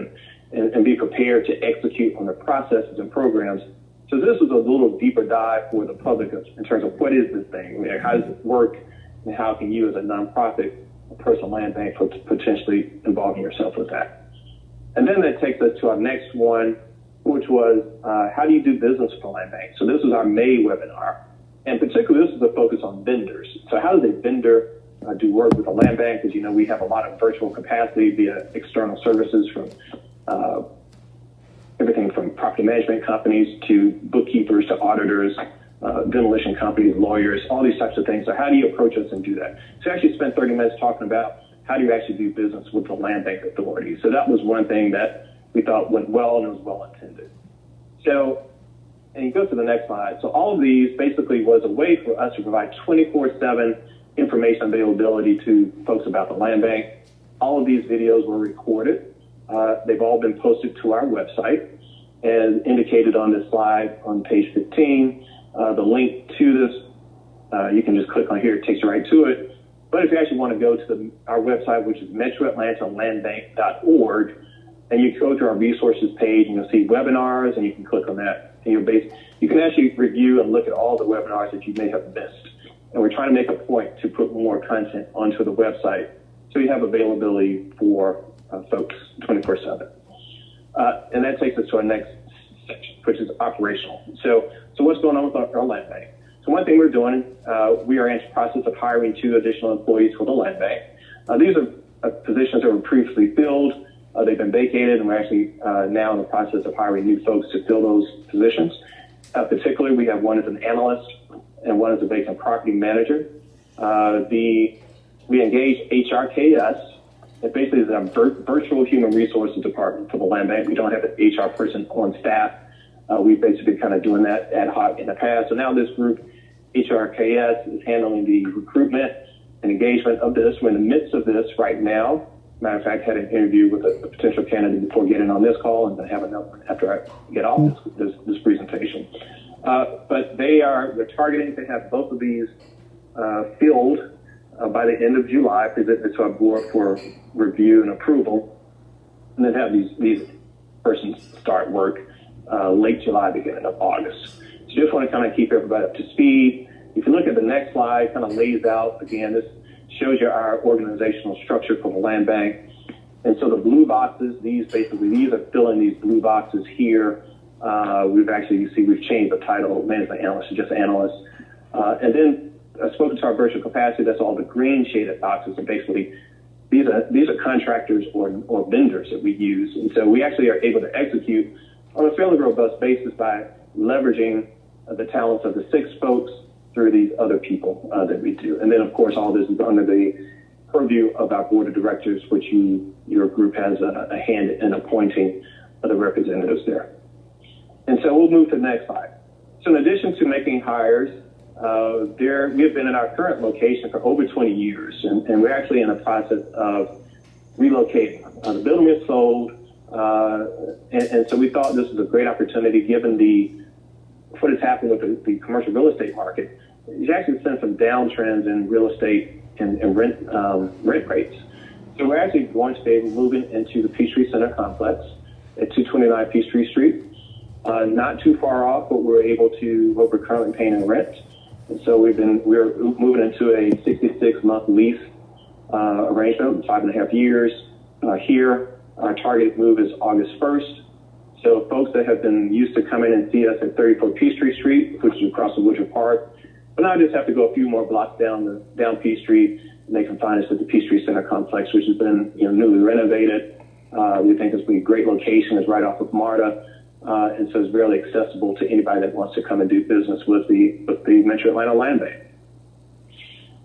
and be prepared to execute on the processes and programs. So this was a little deeper dive for the public in terms of what is this thing, how does it work, and how can you as a nonprofit, a personal land bank, potentially involving yourself with that. And then that takes us to our next one, which was how do you do business with the land bank? So this was our May webinar. And particularly this is a focus on vendors. So how does a vendor do work with the land bank? Because, we have a lot of virtual capacity via external services from everything from property management companies to bookkeepers to auditors, demolition companies, lawyers, all these types of things. So how do you approach us and do that? So I actually spent 30 minutes talking about how do you actually do business with the Land Bank Authority. So that was one thing that we thought went well and was well intended. So, and you go to the next slide. So all of these basically was a way for us to provide 24/7 information availability to folks about the land bank. All of these videos were recorded. They've all been posted to our website, as indicated on this slide on page 15. The link to this, you can just click on here, it takes you right to it. But if you actually want to go to our website, which is metroatlantalandbank.org, and you go to our resources page and you'll see webinars, and you can click on that. And you can actually review and look at all the webinars that you may have missed. And we're trying to make a point to put more content onto the website so you have availability for folks 24/7. And that takes us to our next section, which is operational. So what's going on with our land bank? So one thing we're doing, we are in the process of hiring 2 additional employees for the land bank. These are positions that were previously filled. They've been vacated, and we're actually now in the process of hiring new folks to fill those positions. Particularly, we have one as an analyst and one as a vacant property manager. We engage HRKS. It basically is a virtual human resources department for the land bank. We don't have an HR person on staff. We've basically been kind of doing that ad hoc in the past. So now this group, HRKS, is handling the recruitment and engagement of this. We're in the midst of this right now. Matter of fact, I had an interview with a potential candidate before getting on this call, and then have another one after I get off this presentation. But they're targeting to have both of these filled by the end of July, presented to our board for review and approval, and then have these persons start work late July, beginning of August. So just want to kind of keep everybody up to speed. If you look at the next slide, kind of lays out, again, this shows you our organizational structure for the land bank. And so the blue boxes, these are filling these blue boxes here. We've changed the title, management analyst to just analyst. And then spoken to our virtual capacity, that's all the green shaded boxes. And basically, these are contractors or vendors that we use. And so we actually are able to execute on a fairly robust basis by leveraging the talents of the 6 folks through these other people that we do. And then, of course, all this is under the purview of our board of directors, which your group has a hand in appointing the representatives there. And so we'll move to the next slide. So in addition to making hires, we have been in our current location for over 20 years, and we're actually in the process of relocating. The building is sold, and so we thought this was a great opportunity given what has happened with the commercial real estate market. You actually seen some downtrends in real estate and rent rates. So we're actually going to be moving into the Peachtree Center complex at 229 Peachtree Street. Not too far off what we're currently paying in rent. And so we're moving into a 66-month lease arrangement, 5.5 years. Here, our target move is August 1st. So folks that have been used to coming and see us at 34 Peachtree Street, which is across the Woodruff Park, but now just have to go a few more blocks down Peachtree, and they can find us at the Peachtree Center complex, which has been newly renovated. We think it's a great location. It's right off of MARTA. And so it's really accessible to anybody that wants to come and do business with the Metro Atlanta Land Bank.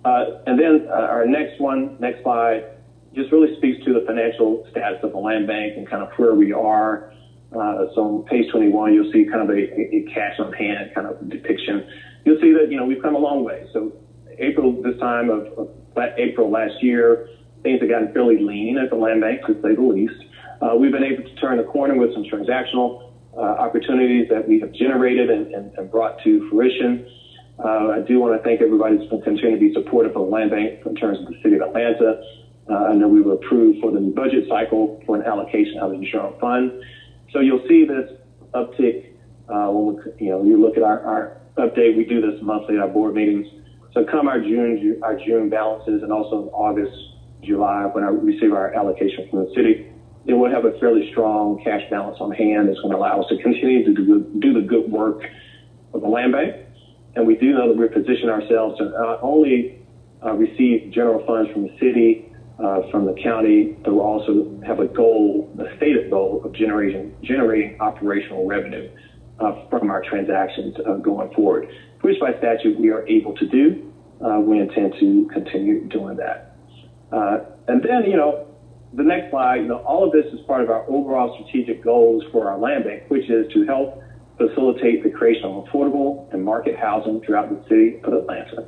And then our next slide, just really speaks to the financial status of the land bank and kind of where we are. So on page 21, you'll see kind of a cash on hand kind of depiction. You'll see that, we've come a long way. So April last year, things have gotten fairly lean at the land bank, to say the least. We've been able to turn the corner with some transactional opportunities that we have generated and brought to fruition. I do want to thank everybody that's been continuing to be supportive of the land bank in terms of the city of Atlanta. I know we were approved for the new budget cycle for an allocation of the insurance fund. So you'll see this uptick when you look at our update. We do this monthly at our board meetings. So come our June balances, and also in August, July, when I receive our allocation from the city, then we'll have a fairly strong cash balance on hand that's going to allow us to continue to do the good work of the land bank. And we do know that we're positioning ourselves to not only receive general funds from the city, from the county, but we'll also have a stated goal of generating operational revenue from our transactions going forward, which by statute we are able to do. We intend to continue doing that. And then, the next slide, all of this is part of our overall strategic goals for our land bank, which is to help facilitate the creation of affordable and market housing throughout the city of Atlanta.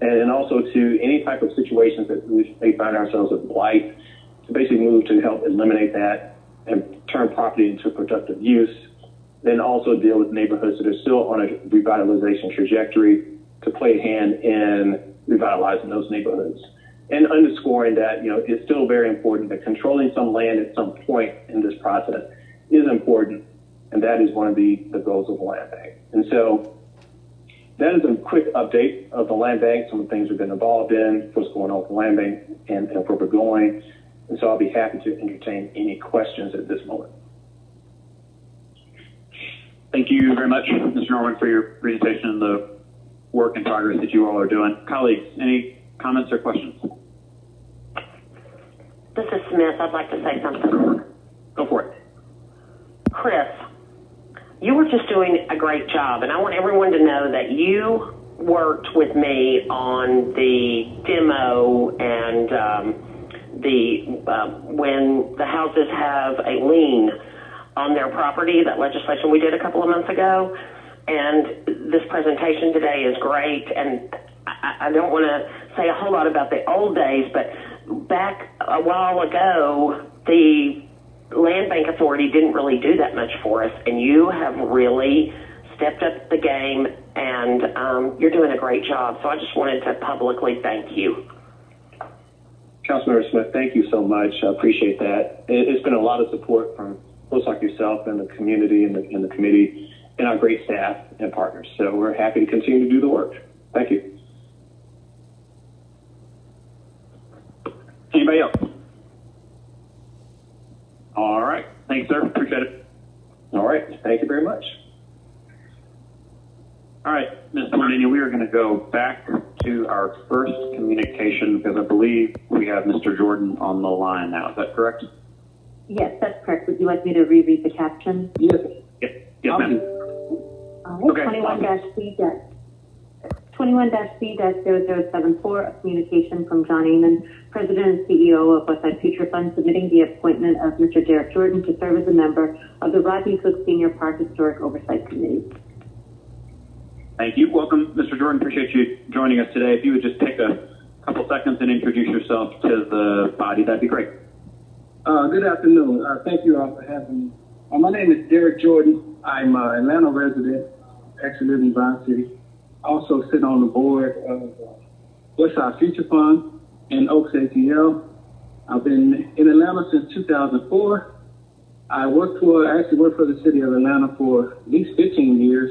And also to any type of situations that we may find ourselves with blight, to basically move to help eliminate that and turn property into productive use. Then also deal with neighborhoods that are still on a revitalization trajectory to play a hand in revitalizing those neighborhoods. And underscoring that, it's still very important that controlling some land at some point in this process is important, and that is one of the goals of the land bank. And so that is a quick update of the land bank, some of the things we've been involved in, what's going on with the land bank, and where we're going. And so I'll be happy to entertain any questions at this moment. Thank you very much, Mr. Norman, for your presentation and the work in progress that you all are doing. Colleagues, any comments or questions? This is Smith. I'd like to say something. Go for it. Chris, you were just doing a great job, and I want everyone to know that you worked with me on the demo and when the houses have a lien on their property, that legislation we did a couple of months ago. And this presentation today is great, and I don't want to say a whole lot about the old days, but back a while ago, the Land Bank Authority didn't really do that much for us, and you have really stepped up the game, and you're doing a great job. So I just wanted to publicly thank you. Councilmember Smith, thank you so much. I appreciate that. It's been a lot of support from folks like yourself and the community and the committee. and our great staff and partners. So we're happy to continue to do the work. Thank you. Anybody else? All right. Thanks, sir. Appreciate it. All right. Thank you very much. All right, Ms. Mourinho, we are going to go back to our first communication because I believe we have Mr. Jordan on the line now. Is that correct? Yes, that's correct. Would you like me to reread the caption? Yes. Yes, ma'am. Okay. 21-C-0074, a communication from John Amon, President and CEO of Westside Future Fund, submitting the appointment of Mr. Derek Jordan to serve as a member of the Rodney Cook Senior Park Historic Oversight Committee. Thank you. Welcome, Mr. Jordan. Appreciate you joining us today. If you would just take a couple seconds and introduce yourself to the body, that'd be great. Good afternoon. Thank you all for having me. My name is Derek Jordan. I'm an Atlanta resident, actually live in Vine City. I also sit on the board of Westside Future Fund and Oaks ATL. I've been in Atlanta since 2004. I actually worked for the city of Atlanta for at least 15 years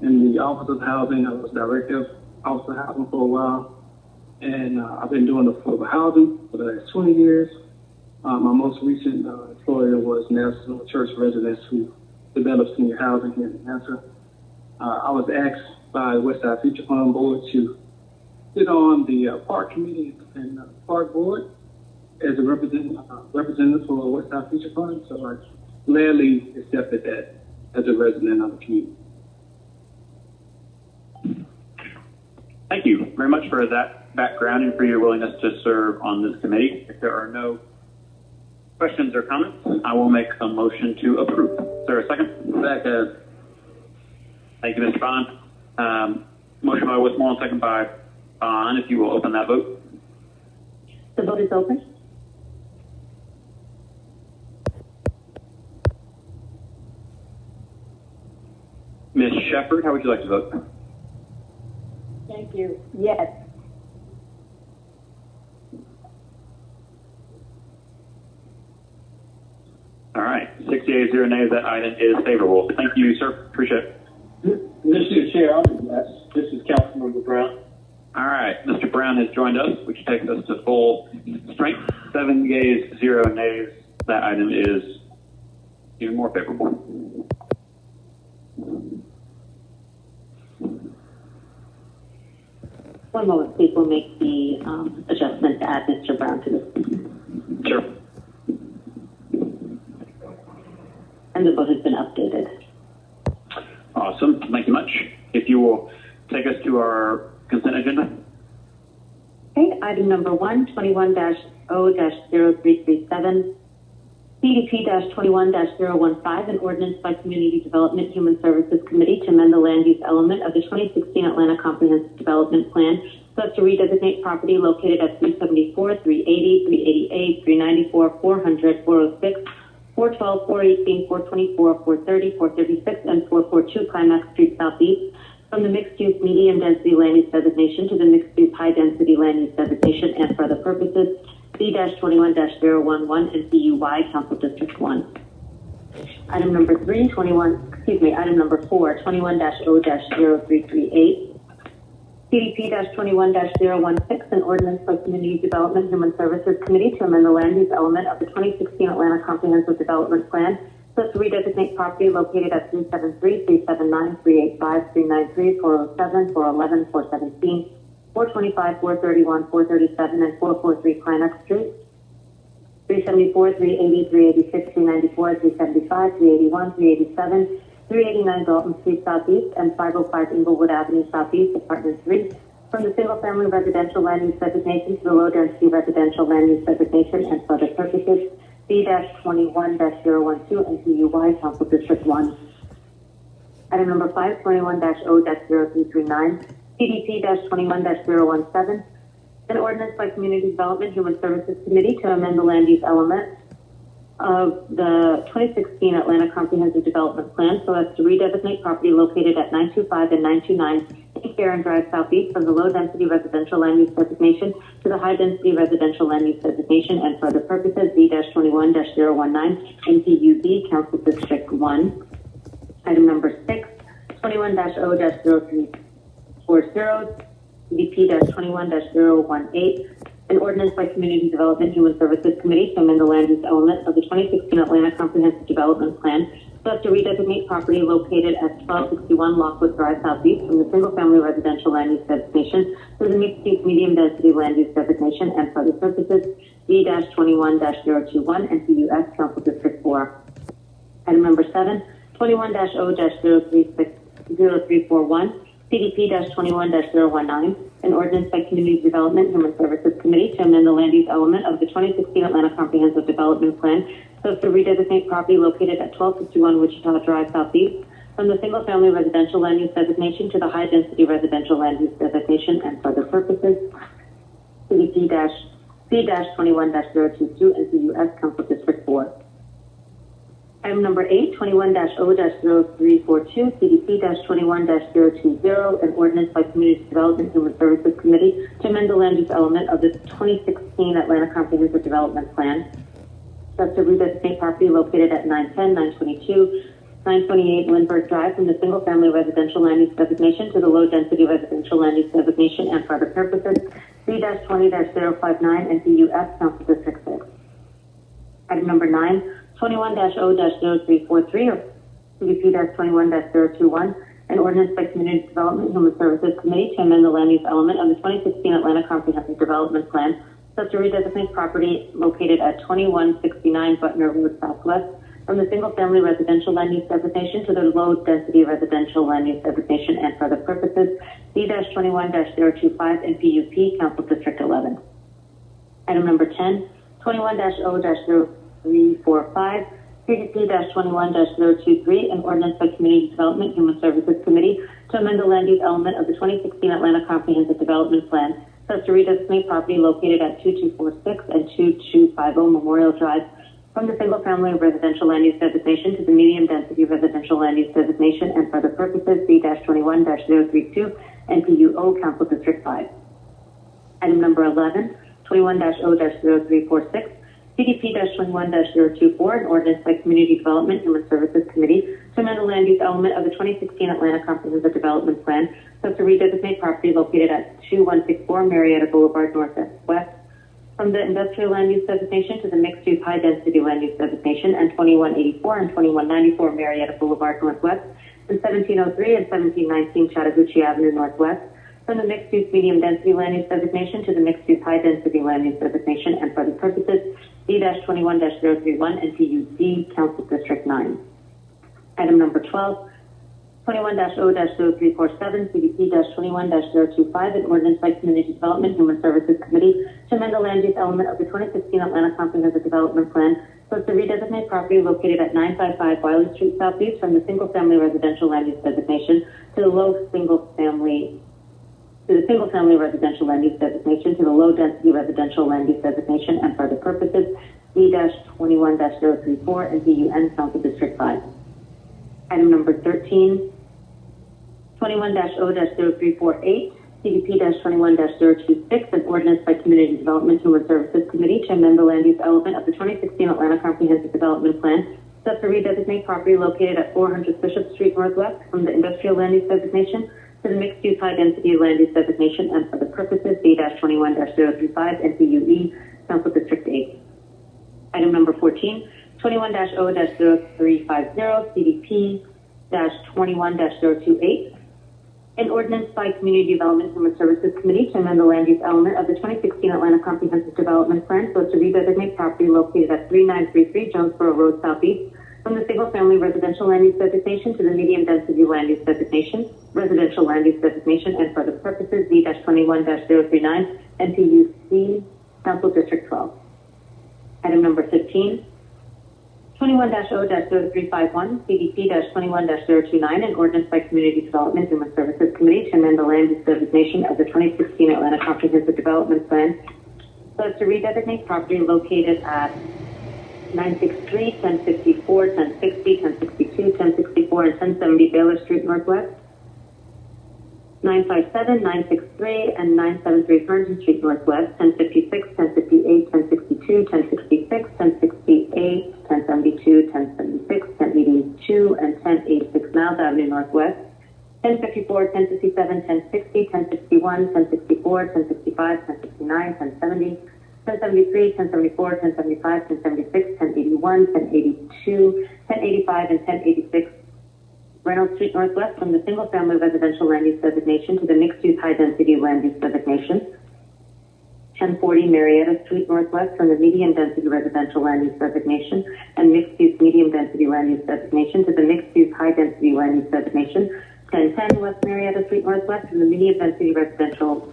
in the Office of Housing. I was director of Office of Housing for a while. And I've been doing affordable housing for the last 20 years. My most recent employer was National Church Residents, who developed senior housing here in Atlanta. I was asked by the Westside Future Fund Board to sit on the Park Committee and Park Board as a representative for Westside Future Fund. So I gladly accepted that as a resident of the community. Thank you very much for that background and for your willingness to serve on this committee. If there are no questions or comments, I will make a motion to approve. Is there a second? Second. Thank you, Mr. Bond. Motion by Westmoreland, second by Bond. If you will open that vote. The vote is open. Ms. Shepherd, how would you like to vote? Thank you. Yes. All right. 6 yeas, 0 nays. That item is favorable. Thank you, sir. Appreciate it. Mr. Chair, I'm yes. This is Councilmember Brown. All right. Mr. Brown has joined us, which takes us to full strength. 7 yeas, 0 nays. That item is even more favorable. One moment, please. We'll make the adjustment to add Mr. Brown to this. Sure. And the vote has been updated. Awesome. Thank you much. If you will take us to our consent agenda. Okay, item number 1, 21-0-0337, CDP-21-015, an ordinance by Community Development Human Services Committee to amend the land use element of the 2016 Atlanta Comprehensive Development Plan so as to redesignate property located at 374, 380, 388, 394, 400, 406, 412, 418, 424, 430, 436, and 442 Climax Street Southeast from the mixed-use medium-density land use designation to the mixed-use high-density land use designation and for other purposes, C-21-011 and CUY, Council District 1. Item number 4, 21-0-0338, CDP-21-016, an ordinance by Community Development Human Services Committee to amend the land use element of the 2016 Atlanta Comprehensive Development Plan so as to redesignate property located at 373, 379, 385, 393, 407, 411, 417, 425, 431, 437, and 443 Climax Street, 374, 380, 386, 394, 375, 381, 387, 389 Dalton Street Southeast, and 505 Inglewood Avenue Southeast, Apartment 3, from the single-family residential land use designation to the low-density residential land use designation and for other purposes, C-21-012 and CUY, Council District 1. Item number 5, 21-0-0339, CDP-21-017, an ordinance by Community Development Human Services Committee to amend the land use element of the 2016 Atlanta Comprehensive Development Plan so as to redesignate property located at 925 and 929 Karen Drive Southeast from the low-density residential land use designation to the high-density residential land use designation and for other purposes, Z-21-019 NPUB, Council District 1. Item number 6, 21-0-0340, CDP-21-018, an ordinance by Community Development Human Services Committee to amend the land use element of the 2016 Atlanta Comprehensive Development Plan so as to redesignate property located at 1261 Lockwood Drive Southeast from the single-family residential land use designation to the mixed-use medium-density land use designation and for other purposes, D-21-021 NPUS Council District 4. Item number 7, 21-0-0341, CDP-21-019, an ordinance by Community Development Human Services Committee to amend the land use element of the 2016 Atlanta Comprehensive Development Plan so as to redesignate property located at 1261 Wichita Drive Southeast from the single-family residential land use designation to the high-density residential land use designation and for other purposes, CDP-C-21-022 NCUS Council District 4. Item number 8, 21-0-0342, CDP-21-020, an ordinance by Community Development Human Services Committee to amend the land use element of the 2016 Atlanta Comprehensive Development Plan, so as to redesignate property located at 910, 922, 928 Lindbergh Drive from the single-family residential land use designation to the low-density residential land use designation and for other purposes, C-20-059 NPUS Council District 6. Item number 9, 21-0-0343 or CDP-21-021, an ordinance by Community Development Human Services Committee to amend the land use element of the 2016 Atlanta Comprehensive Development Plan so as to redesignate property located at 2169 Butner Road Southwest from the single-family residential land use designation to the low-density residential land use designation and for other purposes, D-21-025 NPUP Council District 11. Item number 10, 21-0-0345, CDP-21-023, an ordinance by Community Development Human Services Committee to amend the land use element of the 2016 Atlanta Comprehensive Development Plan so as to redesignate property located at 2246 and 2250 Memorial Drive from the single-family residential land use designation to the medium-density residential land use designation and for other purposes, C-21-032 NPUO Council District 5. Item number 11, 21-0-0346, CDP-21-024, an ordinance by Community Development Human Services Committee to amend the land use element of the 2016 Atlanta Comprehensive Development Plan so as to redesignate property located at 2164 Marietta Boulevard Northwest from the industrial land use designation to the mixed-use high-density land use designation and 2184 and 2194 Marietta Boulevard Northwest and 1703 and 1719 Chattahoochee Avenue Northwest from the mixed-use medium-density land use designation to the mixed-use high-density land use designation and for other purposes, D-21-031 NPUC Council District 9. Item number 12, 21-0-0347, CDP-21-025, an ordinance by Community Development Human Services Committee to amend the land use element of the 2016 Atlanta Comprehensive Development Plan so as to redesignate property located at 955 Wiley Street Southeast from the single-family residential land use designation to the single-family residential land use designation to the low-density residential land use designation and for other purposes, D-21-034 and DUN Council District 5. Item number 13, 21-0-0348, CDP-21-026, an ordinance by Community Development Human Services Committee to amend the land use element of the 2016 Atlanta Comprehensive Development Plan so as to redesignate property located at 400 Bishop Street Northwest from the industrial land use designation to the mixed-use high-density land use designation and for the purposes, D-21-035 NPUE Council District 8. Item number 14, 21-0-0350, CDP-21-028, an ordinance by Community Development Human Services Committee to amend the land use element of the 2016 Atlanta Comprehensive Development Plan so as to redesignate property located at 3933 Jonesboro Road Southeast from the single-family residential land use designation to the medium-density land use designation, residential land use designation, and for the purposes, D-21-039, NPUC, Council District 12. Item number 15, 21-0-0351, CDP-21-029, an ordinance by Community Development Human Services Committee to amend the land use designation of the 2016 Atlanta Comprehensive Development Plan so as to redesignate property located at 963, 1054, 1060, 1062, 1064, and 1070 Baylor Street Northwest, 957, 963, and 973 Herndon Street Northwest, 1056, 1058, 1062, 1066, 1068, 1072, 1076, 1082, and 1086 Niles Avenue Northwest, 1054, 1057, 1060, 1061, 1064, 1065, 1069, 1070, 1073, 1074, 1075, 1076, 1081, 1082, 1085, and 1086 Reynolds Street Northwest from the single-family residential land use designation to the mixed-use high-density land use designation. 1040 Marietta Street Northwest from the medium-density residential land use designation and mixed-use medium-density land use designation to the mixed-use high-density land use designation. 1010 West Marietta Street Northwest from the medium-density residential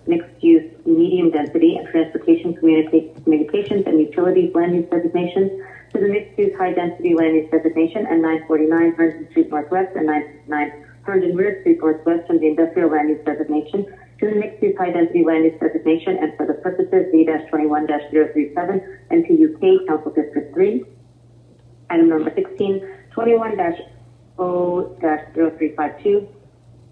mixed-use medium-density and transportation communications and utilities land use designations to the mixed-use high-density land use designation, and 949 Herndon Street Northwest and 959 Herndon Weir Street Northwest from the industrial land use designation to the mixed-use high-density land use designation, and for the purposes D-21-037 and PUK Council District 3. Item number 16, 21-0-0352,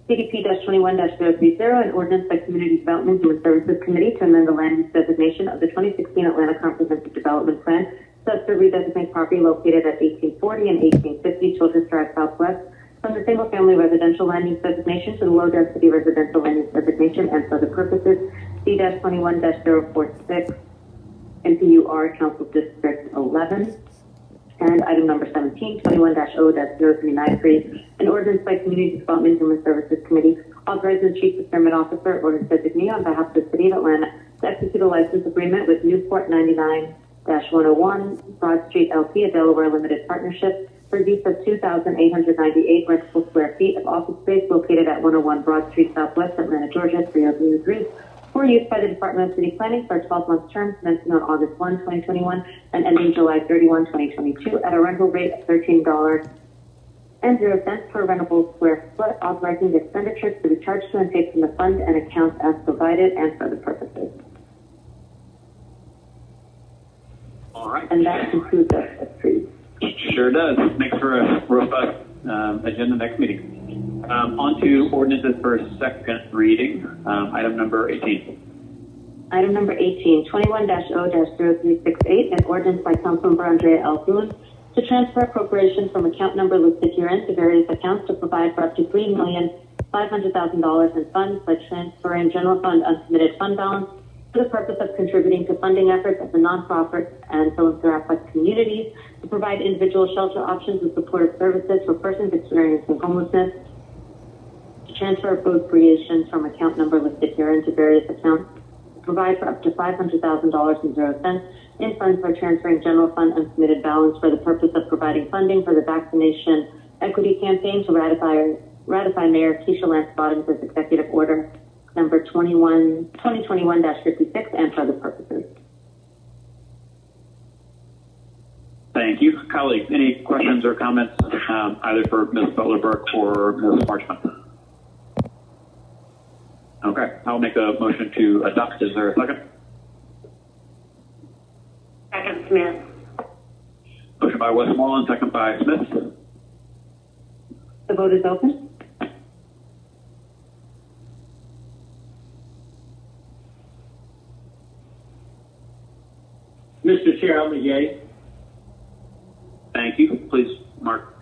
CDP-21-030, an ordinance by Community Development and Human Services Committee to amend the land use designation of the 2016 Atlanta Comprehensive Development Plan such to redesignate property located at 1840 and 1850 Children's Drive Southwest from the single-family residential land use designation to the low-density residential land use designation, and for the purposes C-21-046 NPUR Council District 11. And item number 17, 21-0-0393, an ordinance by Community Development and Human Services Committee authorizing the Chief Procurement Officer or Ordinance Designee on behalf of the City of Atlanta to execute a license agreement with Newport 99-101 Broad Street LP, a Delaware Limited Partnership, for use of 2,898 rentable square feet of office space located at 101 Broad Street Southwest, Atlanta, Georgia, 30203, for use by the Department of City Planning for a 12-month term commencing on August 1, 2021 and ending July 31, 2022 at a rental rate of $13.00 per rentable square foot, authorizing the expenditures to be charged to and paid from the fund and accounts as provided and for the purposes. All right. And that concludes us, please. Sure does. Makes for a robust agenda next meeting. On to ordinances for second reading. Item number 18. Item number 18, 21-0-0368, an ordinance by Councilmember Andrea L. Boone to transfer appropriations from account number listed herein to various accounts to provide for up to $3,500,000 in funds by transferring general fund uncommitted fund balance for the purpose of contributing to funding efforts of the nonprofit and philanthropic communities to provide individual shelter options and supportive services for persons experiencing homelessness. To transfer appropriations from account number listed herein to various accounts to provide for up to $500,000 in funds for transferring general fund uncommitted balance for the purpose of providing funding for the vaccination equity campaign to ratify Mayor Keisha Lance Bottoms' executive order number 2021-56 and for other purposes. Thank you. Colleagues, any questions or comments either for Ms. Butler-Burke or Ms. Marchman? Okay, I'll make a motion to adopt. Is there a second? Second, Smith. Motion by Westmoreland, second by Smith. The vote is open. Mr. Chair, I'm a yay. Thank you. Please mark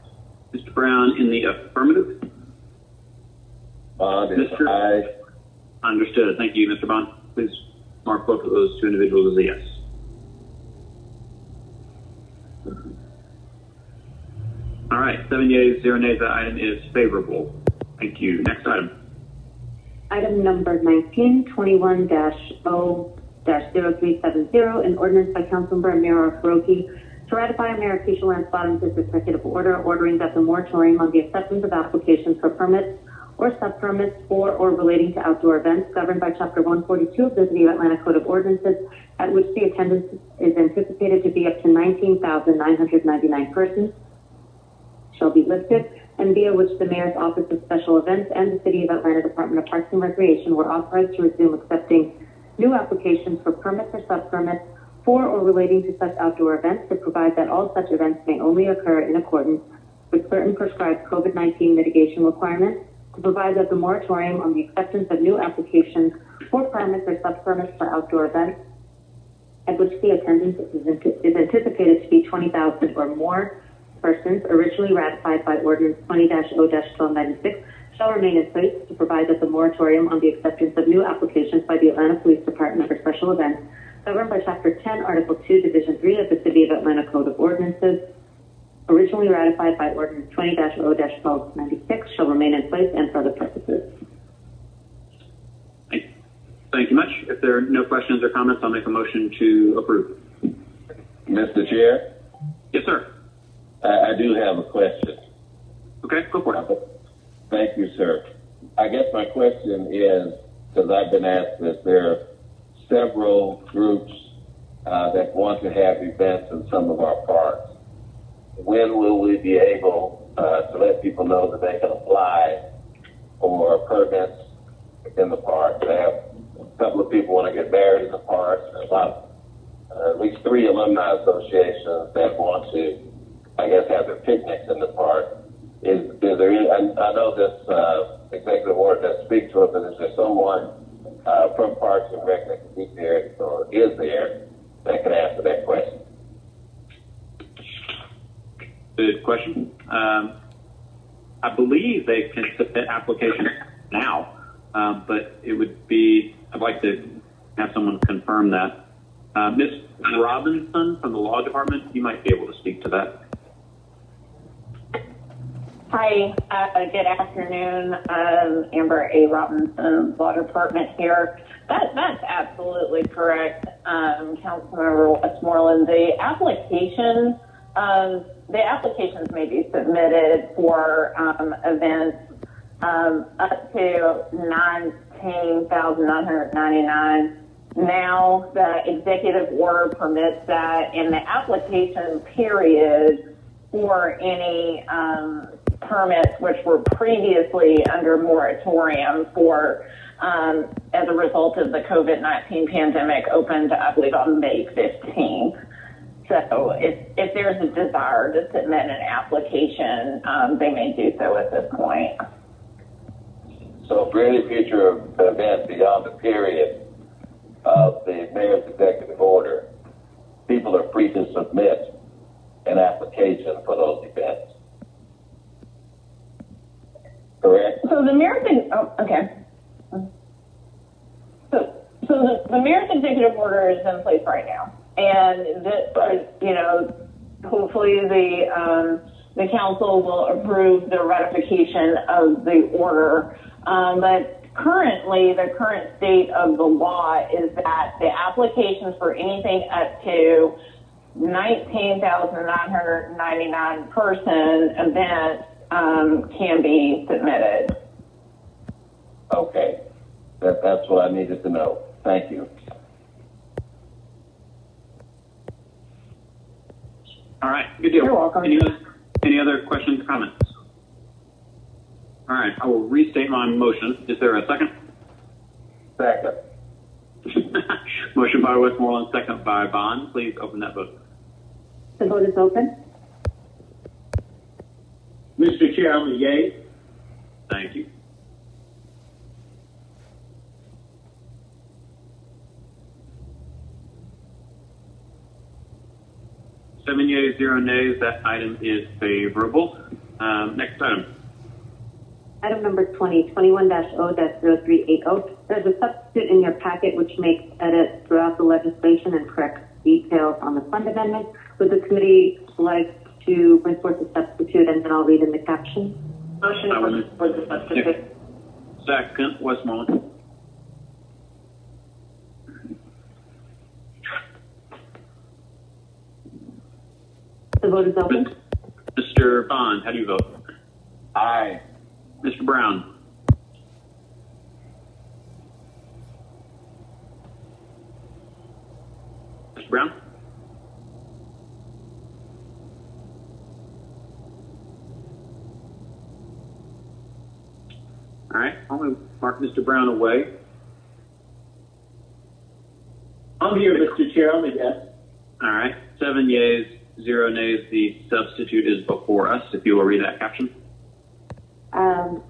Mr. Brown in the affirmative. Bond is aye. Understood. Thank you, Mr. Bond. Please mark both of those two individuals as a yes. All right, 7 yeas, 0 nays. That item is favorable. Thank you. Next item. Item number 19, 21-0-0370, an ordinance by Councilmember Amira Faroki to ratify Mayor Keisha Lance Bottoms' executive order ordering that the moratorium on the acceptance of applications for permits or sub-permits for or relating to outdoor events governed by Chapter 142 of the City of Atlanta Code of Ordinances, at which the attendance is anticipated to be up to 19,999 persons, shall be lifted, and via which the Mayor's Office of Special Events and the City of Atlanta Department of Parks and Recreation were authorized to resume accepting new applications for permits or sub-permits for or relating to such outdoor events, to provide that all such events may only occur in accordance with certain prescribed COVID-19 mitigation requirements, to provide that the moratorium on the acceptance of new applications for permits or sub-permits for outdoor events, at which the attendance is anticipated to be 20,000 or more persons, originally ratified by Ordinance 20-0-1296, shall remain in place to provide that the moratorium on the acceptance of new applications by the Atlanta Police Department for special events governed by Chapter 10, Article 2, Division 3 of the City of Atlanta Code of Ordinances, originally ratified by Ordinance 20-0-1296, shall remain in place and for other purposes. Thank you much. If there are no questions or comments, I'll make a motion to approve. Mr. Chair? Yes, sir. I do have a question. Okay, go for it. Thank you, sir. I guess my question is, because I've been asked this, there are several groups that want to have events in some of our parks. When will we be able to let people know that they can apply for permits in the park? I have a couple of people want to get married in the park. There's at least 3 alumni associations that want to, I guess, have their picnics in the park. Is there any, I know this executive order doesn't speak to it, but is there someone from Parks and Rec that can be there or is there that can answer that question? Good question. I believe they can submit applications now, but it would be, I'd like to have someone confirm that. Ms. Robinson from the Law Department, you might be able to speak to that. Hi, good afternoon. Amber A. Robinson, Law Department here. That's absolutely correct, Councilmember Westmoreland. The applications may be submitted for events up to $19,999. Now the executive order permits that, and the application period for any permits which were previously under moratorium for as a result of the COVID-19 pandemic opened, I believe, on May 15th. So if there's a desire to submit an application, they may do so at this point. So for any future event beyond the period of the mayor's executive order, people are free to submit an application for those events. Correct? So the mayor's, the mayor's executive order is in place right now, and hopefully the council will approve the ratification of the order. But currently, the current state of the law is that the applications for anything up to 19,999 person events can be submitted. Okay. That's what I needed to know. Thank you. All right, good deal. You're welcome. Any other questions or comments? All right, I will restate my motion. Is there a second? Second. Motion by Westmoreland, second by Bond. Please open that vote. The vote is open. Mr. Chair, I'm a yay. Thank you. Seven yeas, 0 nays. That item is favorable. Next item. Item number 2021-0-0380. There's a substitute in your packet which makes edits throughout the legislation and corrects details on the fund amendment. Would the committee like to bring forth the substitute, and then I'll read in the caption? Motion for the substitute. Second, Westmoreland. The vote is open. Mr. Bond, how do you vote? Aye. Mr. Brown? Mr. Brown? All right, I'm going to mark Mr. Brown away. I'm here, Mr. Chair. I'm a yes. All right, 7 yeas, 0 nays. The substitute is before us. If you will read that caption.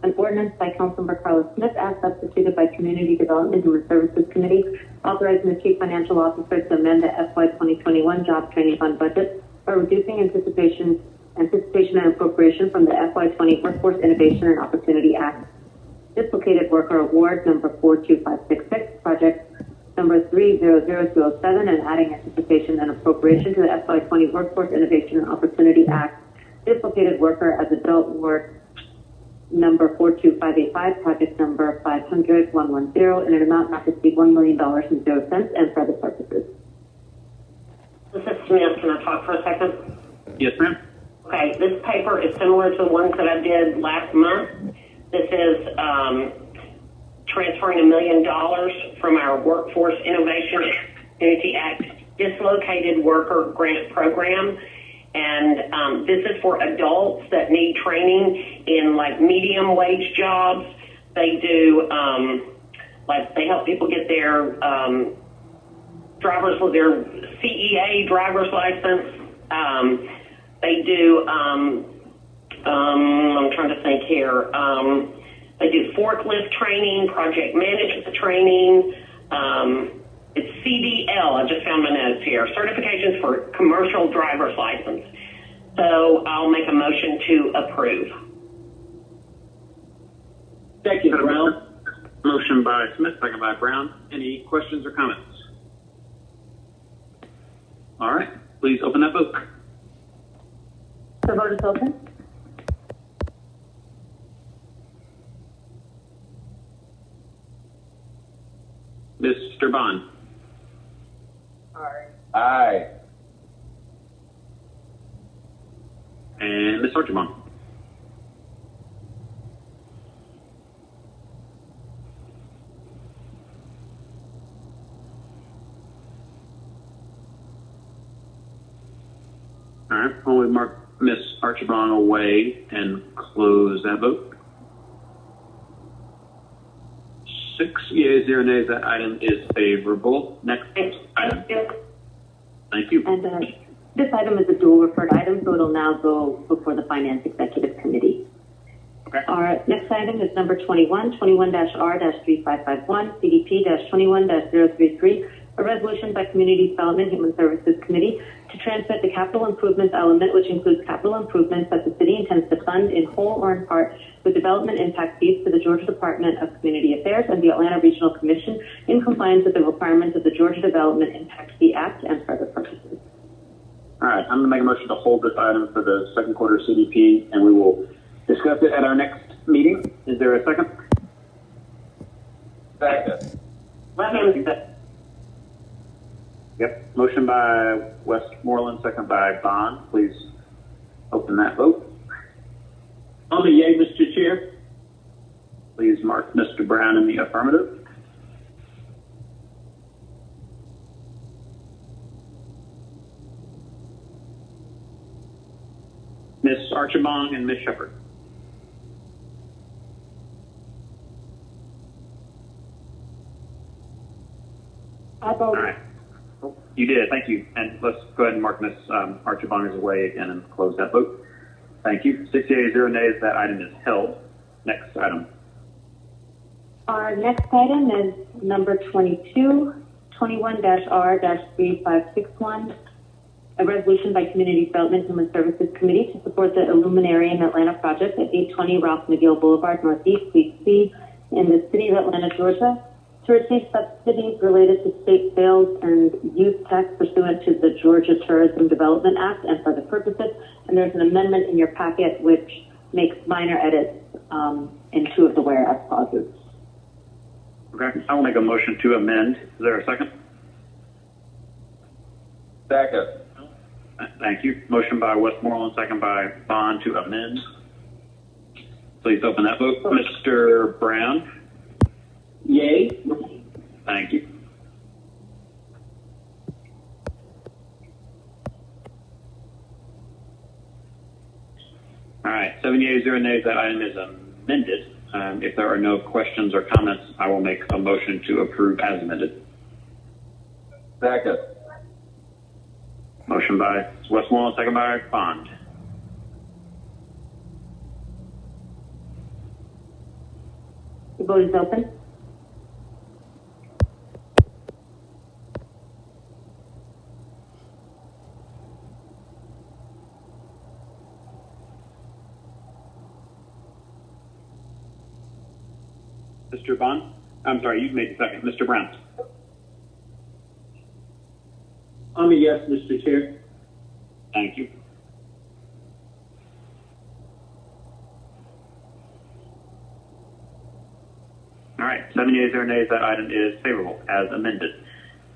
An ordinance by Councilmember Carlos Smith, as substituted by Community Development and Human Services Committee, authorizing the Chief Financial Officer to amend the FY 2021 Job Training Fund budget by reducing anticipation and appropriation from the FY 20 Workforce Innovation and Opportunity Act Dislocated Worker Award number 42566, project number 300207, and adding anticipation and appropriation to the FY20 Workforce Innovation and Opportunity Act. Dislocated Worker as Adult Award number 42585, project number 500110, in an amount not to exceed $1 million and 0 cents, and for other purposes. This is Smith. Can I talk for a second? Yes, ma'am. Okay, this paper is similar to the ones that I did last month. This is transferring $1 million from our Workforce Innovation Opportunity Act Dislocated Worker Grant Program. And this is for adults that need training in like medium wage jobs. They do, they help people get their drivers with their CEA driver's license. They do, I'm trying to think here. They do forklift training, project management training. It's CDL, I just found my notes here. Certifications for commercial driver's license. So I'll make a motion to approve. Thank you, Brown. Motion by Smith, second by Brown. Any questions or comments? All right, please open that vote. The vote is open. Mr. Bond. Aye. And Ms. Archibald. All right, I'll mark Ms. Archibald away and close that vote. 6 yeas, 0 nays. That item is favorable. Next item. Thank you. And this item is a dual referred item, so it'll now go before the Finance Executive Committee. Okay. Our next item is number 21-R-3551, CDP-21-033, a resolution by Community Development Human Services Committee to transmit the capital improvements element, which includes capital improvements that the city intends to fund in whole or in part with development impact fees to the Georgia Department of Community Affairs and the Atlanta Regional Commission in compliance with the requirements of the Georgia Development Impact Fee Act and for other purposes. All right, I'm going to make a motion to hold this item for the second quarter CDP, and we will discuss it at our next meeting. Is there a second? Second. Yep. Motion by Westmoreland, second by Bond. Please open that vote. I'm a yay, Mr. Chair. Please mark Mr. Brown in the affirmative. Ms. Archibong and Ms. Shepard. I vote. All right. You did. Thank you. And let's go ahead and mark Ms. Archibong as away again and close that vote. Thank you. 6 yeas, 0 nays. That item is held. Next item. Our next item is number 21-R-3561, a resolution by Community Development Human Services Committee to support the Illuminarium Atlanta project at 820 Ralph McGill Boulevard Northeast, Suite C, in the city of Atlanta, Georgia, to receive subsidies related to state sales and use tax pursuant to the Georgia Tourism Development Act and for the purposes. And there's an amendment in your packet which makes minor edits in 2 of the whereas clauses. Okay. I will make a motion to amend. Is there a second? Second. Thank you. Motion by Westmoreland, second by Bond to amend. Please open that vote. Mr. Brown? Yay. Thank you. All right. 7 yeas, 0 nays. That item is amended. If there are no questions or comments, I will make a motion to approve as amended. Second. Motion by Westmoreland, second by Bond. The vote is open. Mr. Bond? I'm sorry, you've made the second. Mr. Brown? I'm a yes, Mr. Chair. Thank you. All right, 7 yeas or nays, that item is favorable as amended.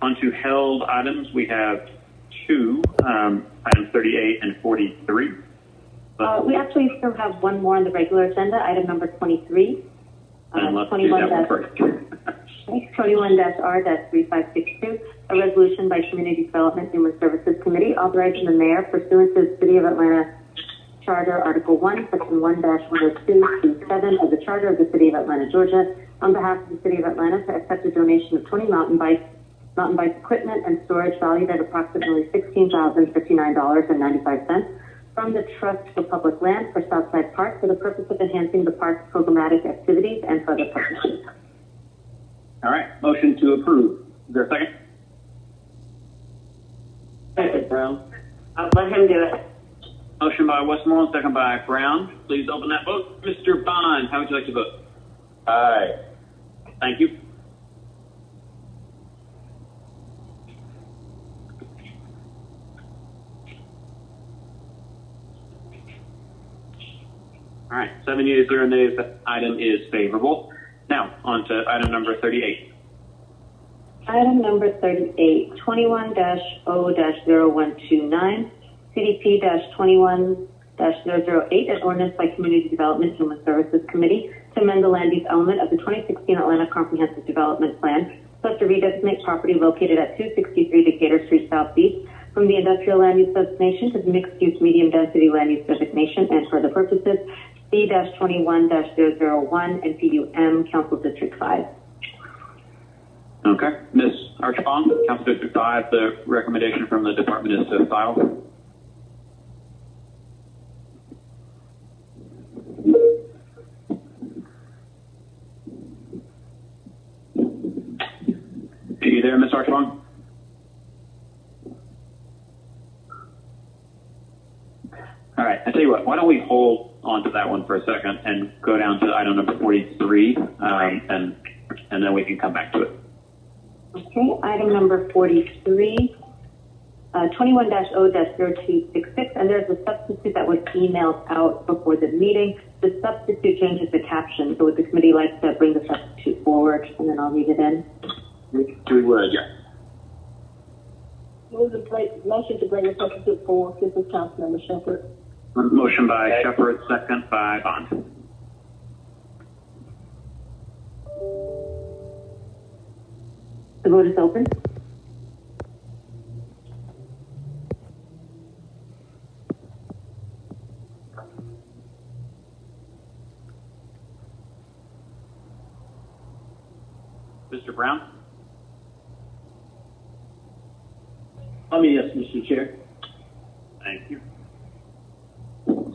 On to held items, we have two, items 38 and 43. We actually still have one more on the regular agenda, item number 23. And let's do that one first. 21-R-3562, a resolution by Community Development Human Services Committee authorizing the mayor pursuant to the City of Atlanta Charter, Article 1, Section 1-102(7) of the Charter of the City of Atlanta, Georgia, on behalf of the City of Atlanta to accept a donation of 20 mountain bike equipment and storage valued at approximately $16,059.95 from the Trust for Public Land for Southside Park for the purpose of enhancing the park's programmatic activities and for other purposes. All right, motion to approve. Is there a second? Second, Brown. I'll let him do it. Motion by Westmoreland, second by Brown. Please open that vote. Mr. Bond, how would you like to vote? Aye. Thank you. All right, 7 yeas, 0 nays. That item is favorable. Now, on to item number 38. Item number 38, 21-0-0129, CDP-21-008, an ordinance by Community Development Human Services Committee to amend the land use element of the 2016 Atlanta Comprehensive Development Plan, so as to redesignate property located at 263 Decatur Street Southeast from the industrial land use designation to the mixed-use medium-density land use designation and for the purposes C-21-001 and PUM, Council District 5. Okay. Ms. Archibald, Council District 5, the recommendation from the department is to file. Are you there, Ms. Archibald? All right. I tell you what, why don't we hold on to that one for a second and go down to item number 43, and then we can come back to it. Okay, item number 43, 21-0-0266, and there's a substitute that was emailed out before the meeting. The substitute changes the caption, so would the committee like to bring the substitute forward, and then I'll read it in? We would, yes. Motion to bring the substitute forward. This is Councilmember Shepherd. Motion by Shepherd, second by Bond. The vote is open. Mr. Brown? I'm a yes, Mr. Chair. Thank you.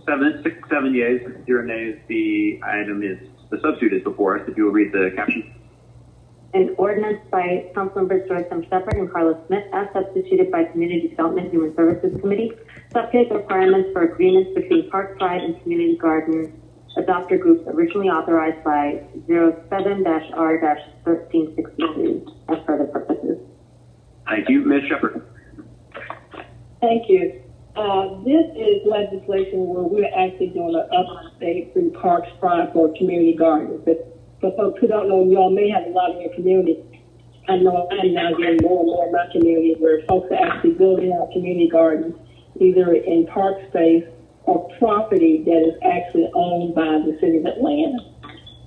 7 yeas, 0 nays. The substitute is before us. If you will read the caption. An ordinance by Councilmembers Joyce M. Shepherd and Carlos Smith, as substituted by Community Development Human Services Committee, subject to requirements for agreements between Park Pride and Community Gardens adopter groups originally authorized by 07-R-1363 as further purposes. Thank you. Ms. Shepherd. Thank you. This is legislation where we're actually doing an update through Parks Pride for community gardens. But for folks who don't know, y'all may have a lot in your community. I know I'm now getting more and more in my community where folks are actually building out community gardens, either in park space or property that is actually owned by the City of Atlanta.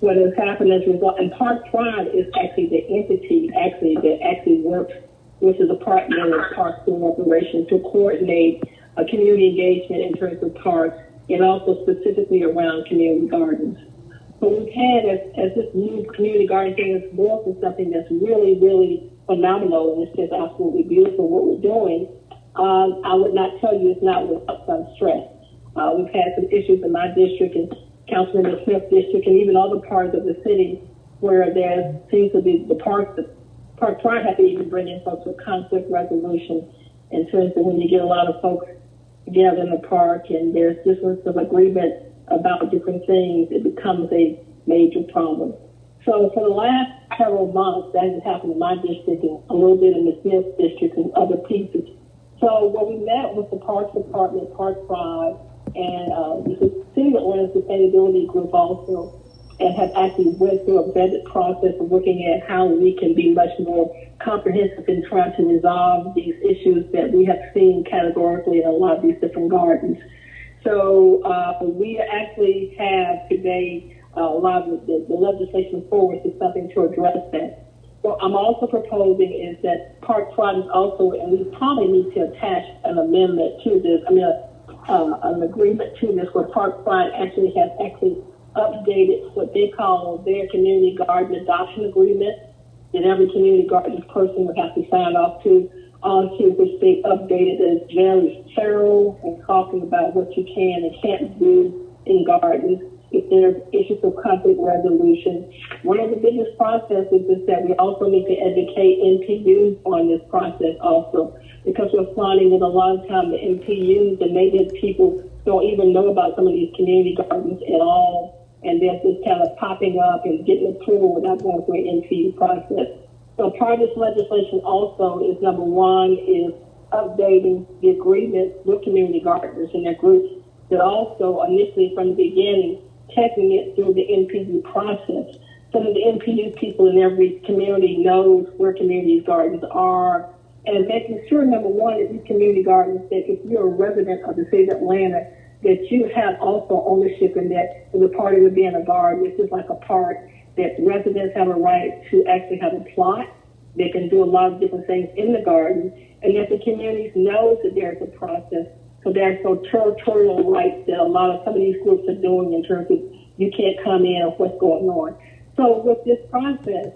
What has happened as a result, and Park Pride is actually the entity that actually works with the Department of Parks and Recreation to coordinate a community engagement in terms of parks and also specifically around community gardens. So we've had, as this new community garden thing is morphed into something that's really, really phenomenal, and it's just absolutely beautiful what we're doing. I would not tell you it's not without some stress. We've had some issues in my district and Councilman Smith's district and even other parts of the city where there seems to be the Park Pride had to even bring in folks with conflict resolution in terms of when you get a lot of folks together in the park and there's difference of agreement about different things, it becomes a major problem. So for the last several months, that has happened in my district and a little bit in the Smith district and other pieces. So when we met with the Parks Department, Park Pride, and the City of Atlanta Sustainability Group also, and have actually went through a vetted process of looking at how we can be much more comprehensive in trying to resolve these issues that we have seen categorically in a lot of these different gardens. So we actually have today a lot of the legislation forward is something to address that. What I'm also proposing is that Park Pride is also, and we probably need to attach an amendment to this, an agreement to this where Park Pride actually has updated what they call their community garden adoption agreement that every community garden person would have to sign off to, which they updated as very thorough and talking about what you can and can't do in gardens. If there's issues of conflict resolution, one of the biggest processes is that we also need to educate NPUs on this process also, because we're finding that a lot of time the NPUs and maybe people don't even know about some of these community gardens at all. And they're just kind of popping up and getting approval without going through an NPU process. So part of this legislation also is, number one, is updating the agreements with community gardeners and their groups, but also initially from the beginning, checking it through the NPU process so that the NPU people in every community knows where community gardens are, and making sure, number one, that these community gardens, that if you're a resident of the city of Atlanta, that you have also ownership in that. So the part of it being a garden, it's just like a park, that residents have a right to actually have a plot. They can do a lot of different things in the garden, and that the communities knows that there's a process. So there's no territorial rights that a lot of some of these groups are doing in terms of you can't come in or what's going on. So with this process,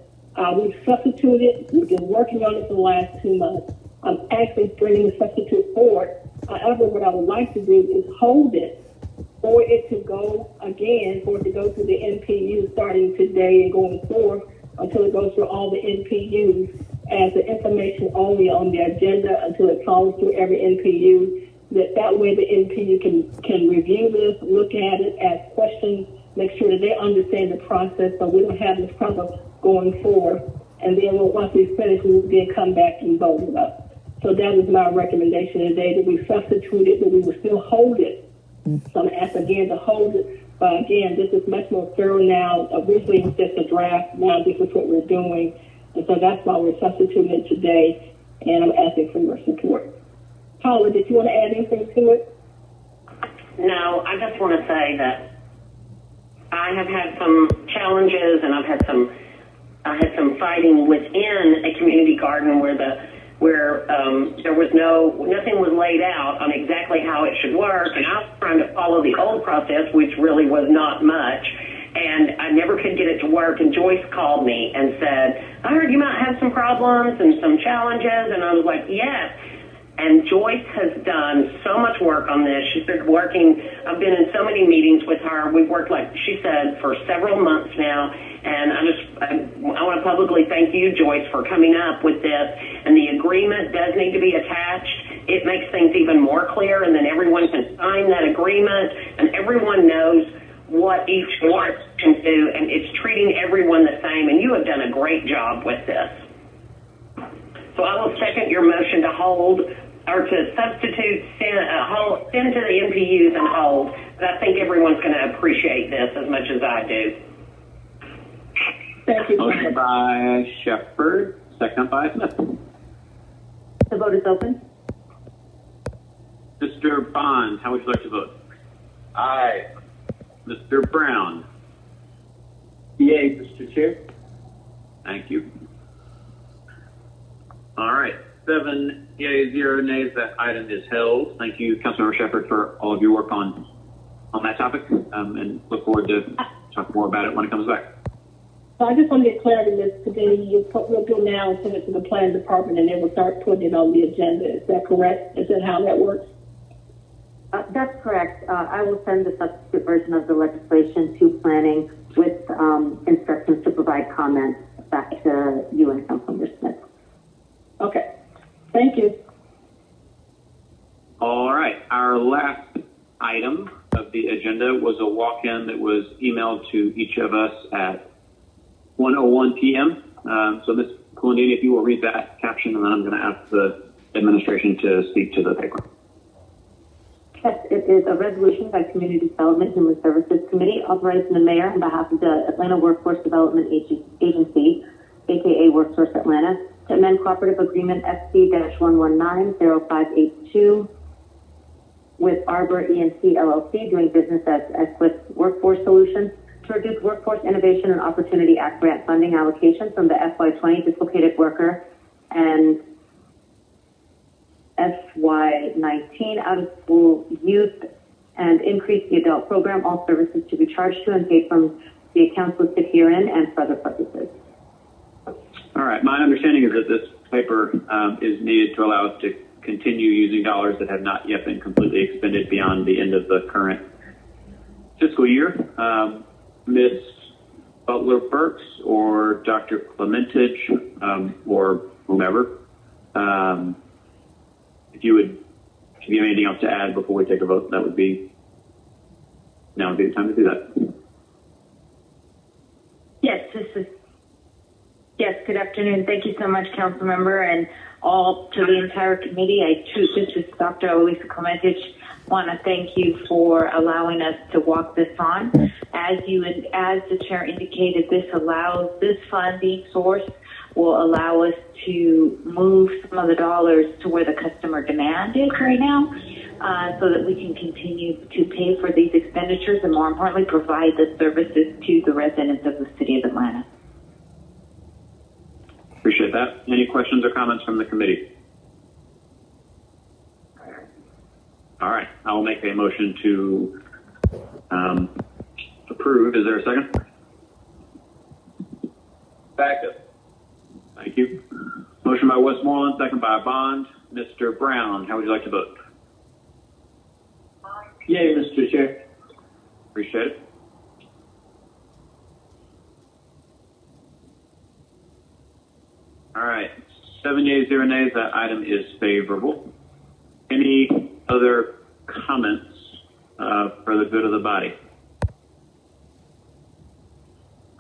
we've substituted. We've been working on it for the last 2 months. I'm actually bringing the substitute forward. However, what I would like to do is hold it for it to go again, for it to go through the NPU starting today and going forward until it goes through all the NPUs as the information only on the agenda until it follows through every NPU. That way the NPU can review this, look at it, ask questions, make sure that they understand the process so we don't have this problem going forward. And then once we finish, we will then come back and vote it up. So that was my recommendation today, that we substitute it, but we will still hold it. So I'm asked again to hold it. But again, this is much more thorough now. Originally it was just a draft. Now this is what we're doing. And so that's why we're substituting it today. And I'm asking for your support. Paula, did you want to add anything to it? No, I just want to say that I have had some challenges and I had some fighting within a community garden where there was nothing was laid out on exactly how it should work, and I was trying to follow the old process, which really was not much, and I never could get it to work. And Joyce called me and said, "I heard you might have some problems and some challenges," and I was like, "Yes." And Joyce has done so much work on this. She's been working, I've been in so many meetings with her. We've worked, like she said, for several months now. And I want to publicly thank you, Joyce, for coming up with this. And the agreement does need to be attached. It makes things even more clear, and then everyone can sign that agreement, and everyone knows what each one can do, and it's treating everyone the same. And you have done a great job with this. So I will second your motion to hold, or to substitute, send to the NPUs and hold. But I think everyone's going to appreciate this as much as I do. Thank you. Motion by Shepherd, second by Smith. The vote is open. Mr. Bond, how would you like to vote? Aye. Mr. Brown? Yay, Mr. Chair. Thank you. All right, 7 yeas, 0 nays. That item is held. Thank you, Councilmember Shepherd, for all of your work on that topic, and look forward to talking more about it when it comes back. So I just want to get clarity, Ms. Padini. We'll do now and send it to the planning department, and then we'll start putting it on the agenda. Is that correct? Is that how that works? That's correct. I will send the substitute version of the legislation to planning with instructions to provide comments back to you and Councilmember Smith. Okay. Thank you. All right. Our last item of the agenda was a walk-in that was emailed to each of us at 1:01 p.m. So Ms. Colandini, if you will read that caption, and then I'm going to ask the administration to speak to the paper. Yes, it is a resolution by Community Development Human Services Committee authorizing the mayor on behalf of the Atlanta Workforce Development Agency, aka WorkSource Atlanta, to amend cooperative agreement FC-1190582 with Arbor ENC LLC, doing business as Equus Workforce Solutions, to reduce Workforce Innovation and Opportunity Act grant funding allocation from the FY20 dislocated worker and FY19 out of school youth, and increase the adult program, all services to be charged to and paid from the accounts listed herein and for other purposes. All right. My understanding is that this paper is needed to allow us to continue using dollars that have not yet been completely expended beyond the end of the current fiscal year. Ms. Butler-Burks or Dr. Clementage or whomever, if you have anything else to add before we take a vote, now would be the time to do that. Yes, good afternoon. Thank you so much, council member, and all to the entire committee. This is Dr. Elisa Clementage. Want to thank you for allowing us to walk this on. As the chair indicated, this funding source will allow us to move some of the dollars to where the customer demand is right now, so that we can continue to pay for these expenditures and, more importantly, provide the services to the residents of the city of Atlanta. Appreciate that. Any questions or comments from the committee? All right. I will make a motion to approve. Is there a second? Second. Thank you. Motion by Westmoreland, second by Bond. Mr. Brown, how would you like to vote? Yay, Mr. Chair. Appreciate it. All right. 7 yeas, 0 nays. That item is favorable. Any other comments for the good of the body?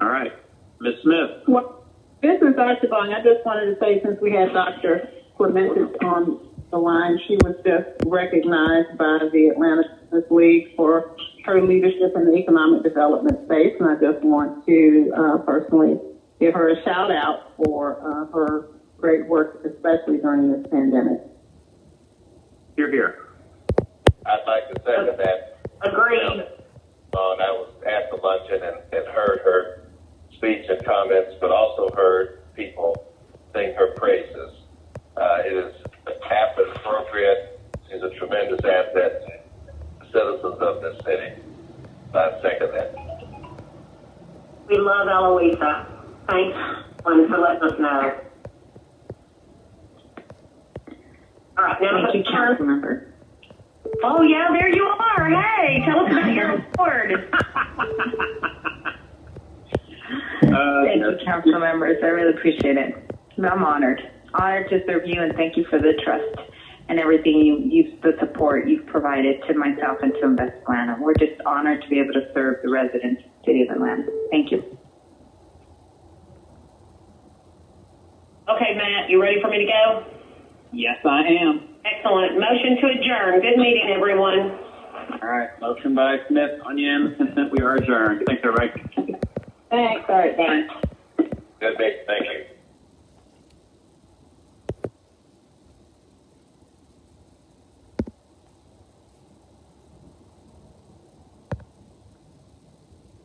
All right. Ms. Smith. Well, this is Dr. Bong. I just wanted to say, since we had Dr. Clementis on the line, she was just recognized by the Atlanta Business League for her leadership in the economic development space, and I just want to personally give her a shout out for her great work, especially during this pandemic. Hear, hear. I'd like to second that. Agreed. I was at the luncheon and heard her speech and comments, but also heard people sing her praises. It is apt and appropriate. She's a tremendous asset to the citizens of this city. I second that. We love Eloisa. Thanks for letting us know. All right, now thank you, council member. Oh yeah, there you are. Hey, tell us about your award. Thank you, council members. I really appreciate it. I'm honored to serve you, and thank you for the trust and everything the support you've provided to myself and to Invest Atlanta. We're just honored to be able to serve the residents of the city of Atlanta. Thank you. Okay, Matt, you ready for me to go? Yes, I am. Excellent. Motion to adjourn. Good meeting, everyone. All right. Motion by Smith, unanimous consent. We are adjourned. Thanks, everybody. Thanks. All right, bye. Good, thank you.